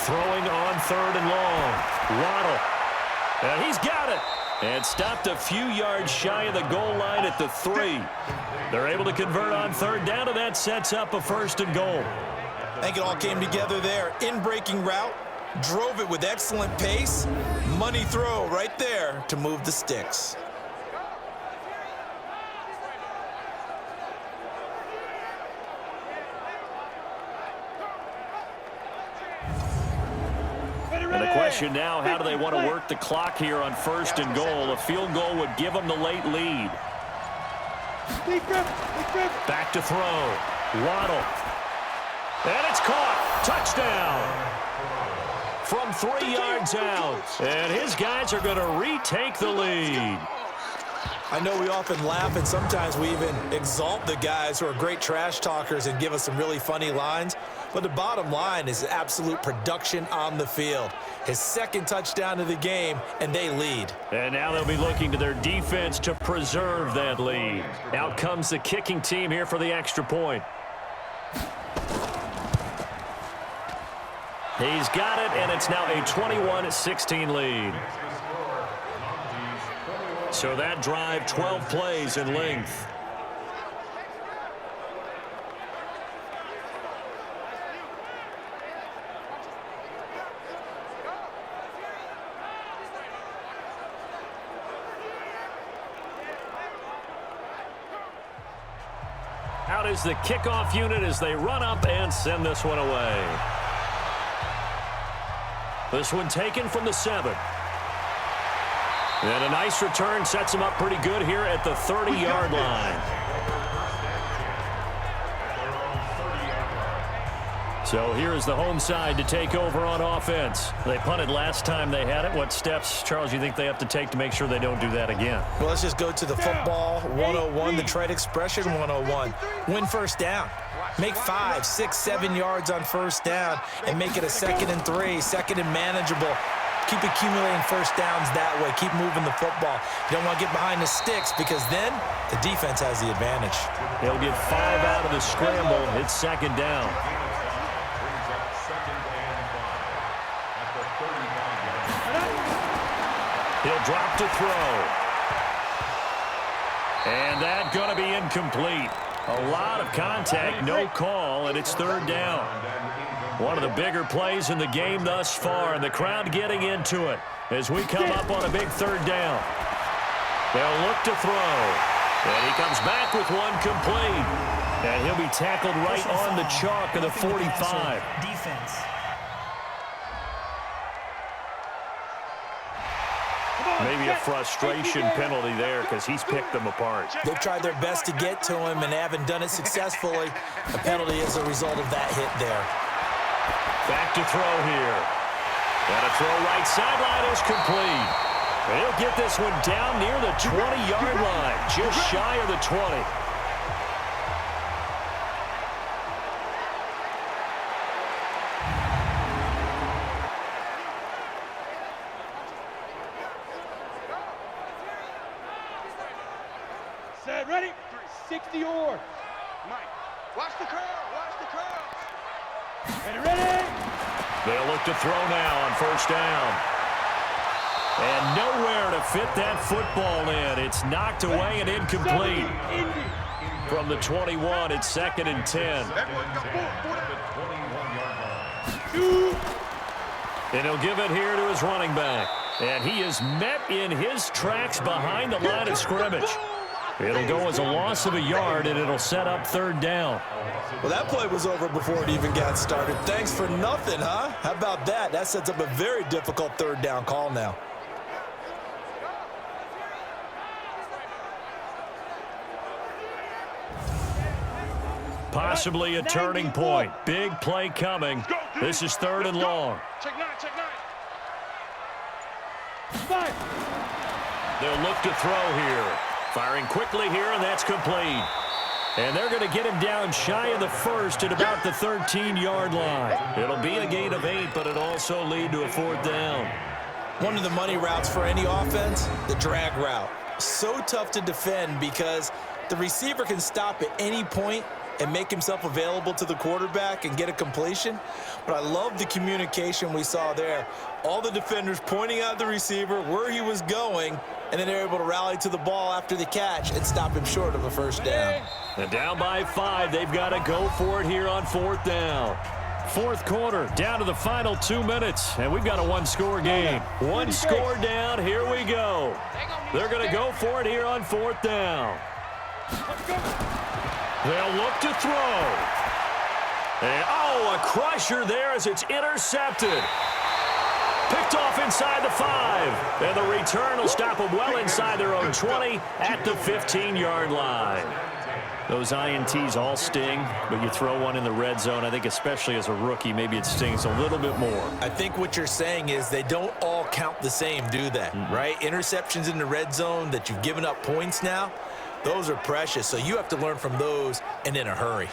Throwing on 3rd and long. Waddle. And he's got it. And stopped a few yards shy of the goal line at the 3. They're able to convert on 3rd down, and that sets up a 1st and goal. I think it all came together there. In-breaking route, drove it with excellent pace. Money throw right there to move the sticks. And the question now, how do they want to work the clock here on 1st and goal? A field goal would give them the late lead. Back to throw. Waddle. And it's caught. Touchdown. From 3 yards out. And his guys are going to retake the lead. I know we often laugh, and sometimes we even exalt the guys who are great trash talkers and give us some really funny lines. But the bottom line is absolute production on the field. His second touchdown of the game, and they lead. And now they'll be looking to their defense to preserve that lead. Out comes the kicking team here for the extra point. He's got it, and it's now a 21-16 lead. So that drive, 12 plays in length. Out is the kickoff unit as they run up and send this one away. This one taken from the 7. And a nice return sets him up pretty good here at the 30-yard line. So here is the home side to take over on offense. They punted last time they had it. What steps, Charles, you think they have to take to make sure they don't do that again? Well, let's just go to the football 101, the trade expression 101. Win first down. Make 5, 6, 7 yards on first down and make it a 2nd and 3, 2nd and manageable. Keep accumulating first downs that way. Keep moving the football. You don't want to get behind the sticks because then the defense has the advantage. He'll get 5 out of the scramble. It's 2nd down. He'll drop to throw. And that's going to be incomplete. A lot of contact, no call, and it's 3rd down. One of the bigger plays in the game thus far, and the crowd getting into it as we come up on a big 3rd down. They'll look to throw, and he comes back with one complete. And he'll be tackled right on the chalk of the 45. Defense. Maybe a frustration penalty there because he's picked them apart. They've tried their best to get to him and haven't done it successfully. A penalty is a result of that hit there. Back to throw here. And a throw right sideline is complete. He'll get this one down near the 20-yard line, just shy of the 20. Set, ready? 60 or. Mike, watch the curl, watch the curl. Ready, ready? They'll look to throw now on first down. And nowhere to fit that football in. It's knocked away and incomplete. From the 21, it's 2nd and 10. And he'll give it here to his running back. And he is met in his tracks behind the line of scrimmage. It'll go as a loss of a yard, and it'll set up 3rd down. Well, that play was over before it even got started. Thanks for nothing, huh? How about that? That sets up a very difficult 3rd down call now. Possibly a turning point. Big play coming. This is 3rd and long. Check 9, check 9. 5. They'll look to throw here. Firing quickly here, and that's complete. And they're going to get him down shy of the 1st at about the 13-yard line. It'll be a gain of 8, but it'll also lead to a 4th down. One of the money routes for any offense, the drag route. So tough to defend because the receiver can stop at any point and make himself available to the quarterback and get a completion. But I love the communication we saw there. All the defenders pointing out the receiver, where he was going, and then they're able to rally to the ball after the catch and stop him short of a 1st down. And down by 5, they've got to go for it here on 4th down. 4th quarter, down to the final 2 minutes, and we've got a 1-score game. 1 score down, here we go. They're going to go for it here on 4th down. They'll look to throw. And, a crusher there as it's intercepted. Picked off inside the 5. And the return will stop them well inside their own 20 at the 15-yard line. Those INTs all sting, but you throw one in the red zone, I think especially as a rookie, maybe it stings a little bit more. I think what you're saying is they don't all count the same, do they? Right? Interceptions in the red zone that you've given up points now, those are precious. So you have to learn from those and in a hurry.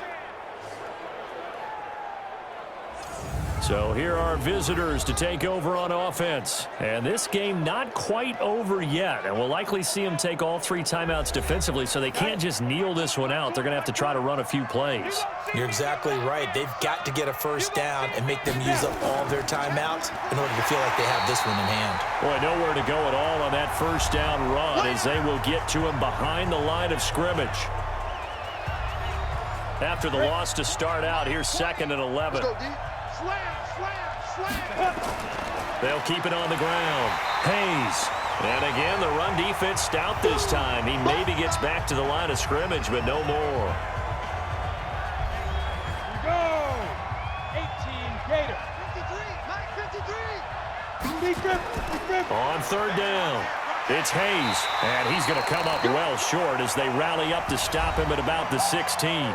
So here are visitors to take over on offense. And this game not quite over yet. And we'll likely see them take all 3 timeouts defensively, so they can't just kneel this one out. They're going to have to try to run a few plays. You're exactly right. They've got to get a first down and make them use up all their timeouts in order to feel like they have this one in hand. Boy, nowhere to go at all on that first down run as they will get to him behind the line of scrimmage. After the loss to start out, here's 2nd and 11. They'll keep it on the ground. Hayes. And again, the run defense stout this time. He maybe gets back to the line of scrimmage, but no more. Go! 18 Gator. 53. On 3rd down, it's Hayes. And he's going to come up well short as they rally up to stop him at about the 16.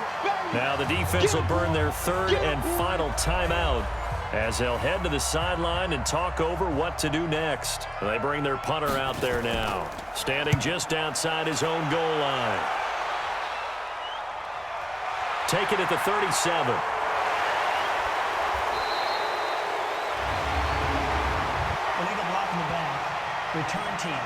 Now the defense will burn their 3rd and final timeout as they'll head to the sideline and talk over what to do next. They bring their punter out there now, standing just outside his own goal line. Take it at the 37. Illegal block in the back. Return team.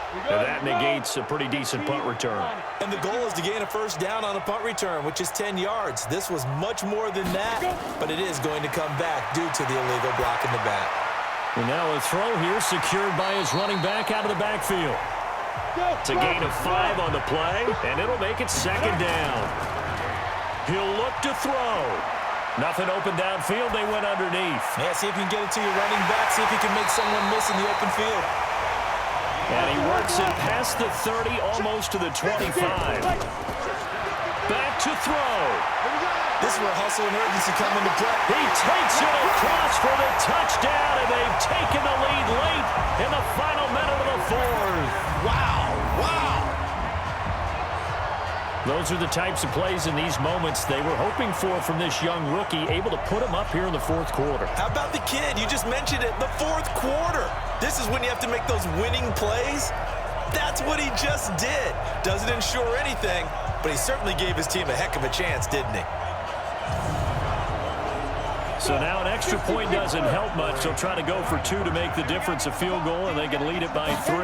And that negates a pretty decent punt return. And the goal is to gain a first down on a punt return, which is 10 yards. This was much more than that, but it is going to come back due to the illegal block in the back. And now a throw here secured by his running back out of the backfield. It's a gain of 5 on the play, and it'll make it 2nd down. He'll look to throw. Nothing open downfield. They went underneath. Yeah, see if you can get it to your running back. See if you can make someone miss in the open field. And he works it past the 30, almost to the 25. Back to throw. This is where hustle and urgency come into play. He takes it across for the touchdown, and they've taken the lead late in the final minute of the 4th. Wow, wow. Those are the types of plays in these moments they were hoping for from this young rookie, able to put him up here in the 4th quarter. How about the kid? You just mentioned it, the 4th quarter. This is when you have to make those winning plays. That's what he just did. Doesn't ensure anything, but he certainly gave his team a heck of a chance, didn't he? So now an extra point doesn't help much. They'll try to go for 2 to make the difference a field goal, and they can lead it by 3.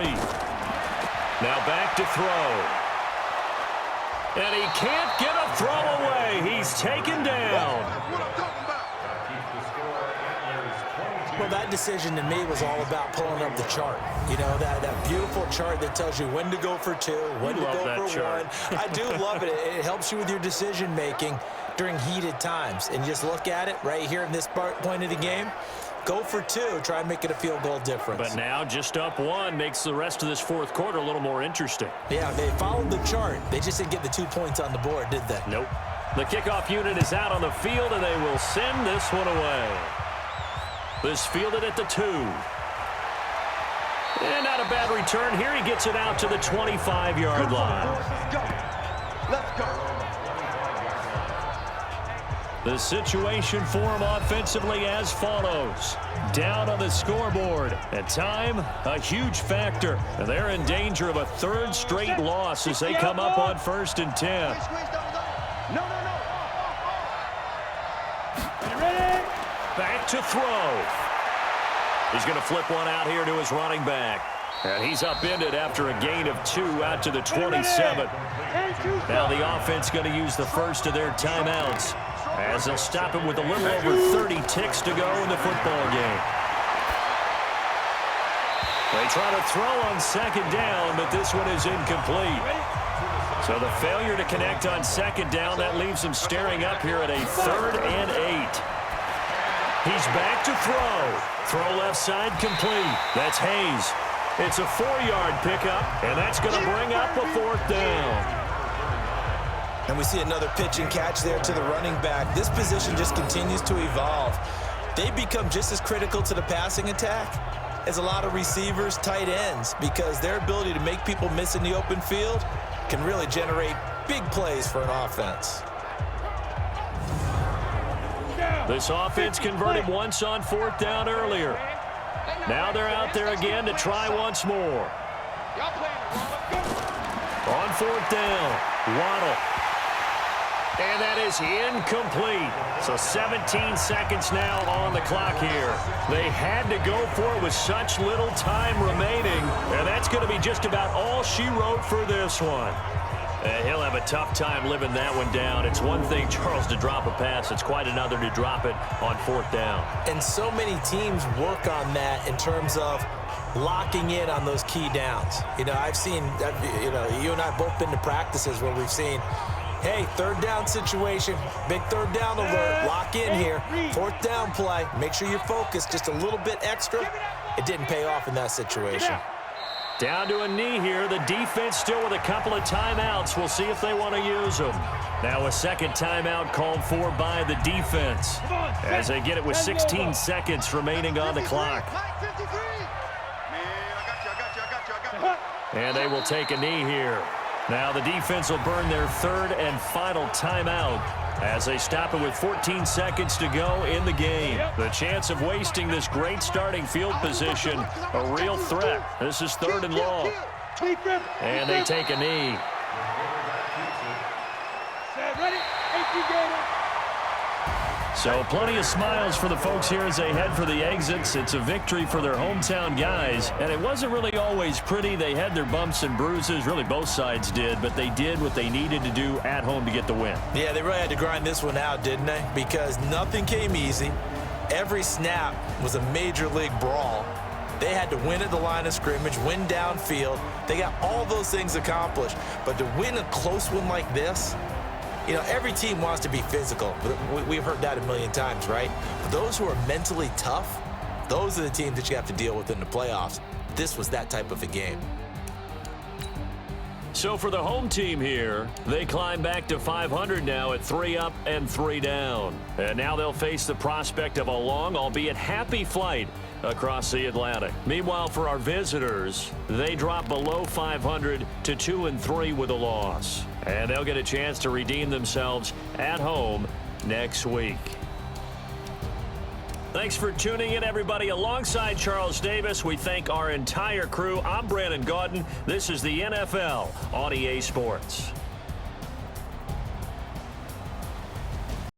Now back to throw. And he can't get a throw away. He's taken down. Well, that decision to me was all about pulling up the chart. You know, that beautiful chart that tells you when to go for 2, when to go for 1. I do love it. It helps you with your decision-making during heated times. And just look at it right here in this point of the game. Go for 2. Try and make it a field goal difference. But now just up 1 makes the rest of this 4th quarter a little more interesting. Yeah, they followed the chart. They just didn't get the 2 points on the board, did they? Nope. The kickoff unit is out on the field, and they will send this one away. This fielded at the 2. And not a bad return here. He gets it out to the 25-yard line. Let's go. Let's go. The situation for him offensively as follows. Down on the scoreboard. At time, a huge factor. And they're in danger of a 3rd straight loss as they come up on 1st and 10. No. You ready? Back to throw. He's going to flip one out here to his running back. And he's upended after a gain of 2 out to the 27. Now the offense going to use the first of their timeouts as they'll stop him with a little over 30 ticks to go in the football game. They try to throw on 2nd down, but this one is incomplete. So the failure to connect on 2nd down, that leaves him staring up here at a 3rd and 8. He's back to throw. Throw left side complete. That's Hayes. It's a 4-yard pickup, and that's going to bring up a 4th down. And we see another pitch and catch there to the running back. This position just continues to evolve. They become just as critical to the passing attack is a lot of receivers, tight ends, because their ability to make people miss in the open field can really generate big plays for an offense. This offense converted once on 4th down earlier. Now they're out there again to try once more. On 4th down, Waddle. And that is incomplete. So 17 seconds now on the clock here. They had to go for it with such little time remaining. And that's going to be just about all she wrote for this one. And he'll have a tough time living that one down. It's one thing, Charles, to drop a pass. It's quite another to drop it on 4th down. And so many teams work on that in terms of locking in on those key downs. I've seen, you and I have both been to practices where we've seen, hey, 3rd down situation, big 3rd down alert, lock in here, 4th down play, make sure you're focused just a little bit extra. It didn't pay off in that situation. Down to a knee here. The defense still with a couple of timeouts. We'll see if they want to use them. Now a second timeout called for by the defense as they get it with 16 seconds remaining on the clock. And they will take a knee here. Now the defense will burn their 3rd and final timeout as they stop it with 14 seconds to go in the game. The chance of wasting this great starting field position, a real threat. This is 3rd and long. And they take a knee. So plenty of smiles for the folks here as they head for the exits. It's a victory for their hometown guys. And it wasn't really always pretty. They had their bumps and bruises. Really, both sides did. But they did what they needed to do at home to get the win. Yeah, they really had to grind this one out, didn't they? Because nothing came easy. Every snap was a major league brawl. They had to win at the line of scrimmage, win downfield. They got all those things accomplished. But to win a close one like this, every team wants to be physical. We've heard that a million times, right? But those who are mentally tough, those are the teams that you have to deal with in the playoffs. This was that type of a game. So for the home team here, they climb back to 500 now at 3 up and 3 down. And now they'll face the prospect of a long, albeit happy flight across the Atlantic. Meanwhile, for our visitors, they drop below 500 to 2-3 with a loss. And they'll get a chance to redeem themselves at home next week. Thanks for tuning in, everybody. Alongside Charles Davis, we thank our entire crew. I'm Brandon Gaudin. This is the NFL on EA Sports.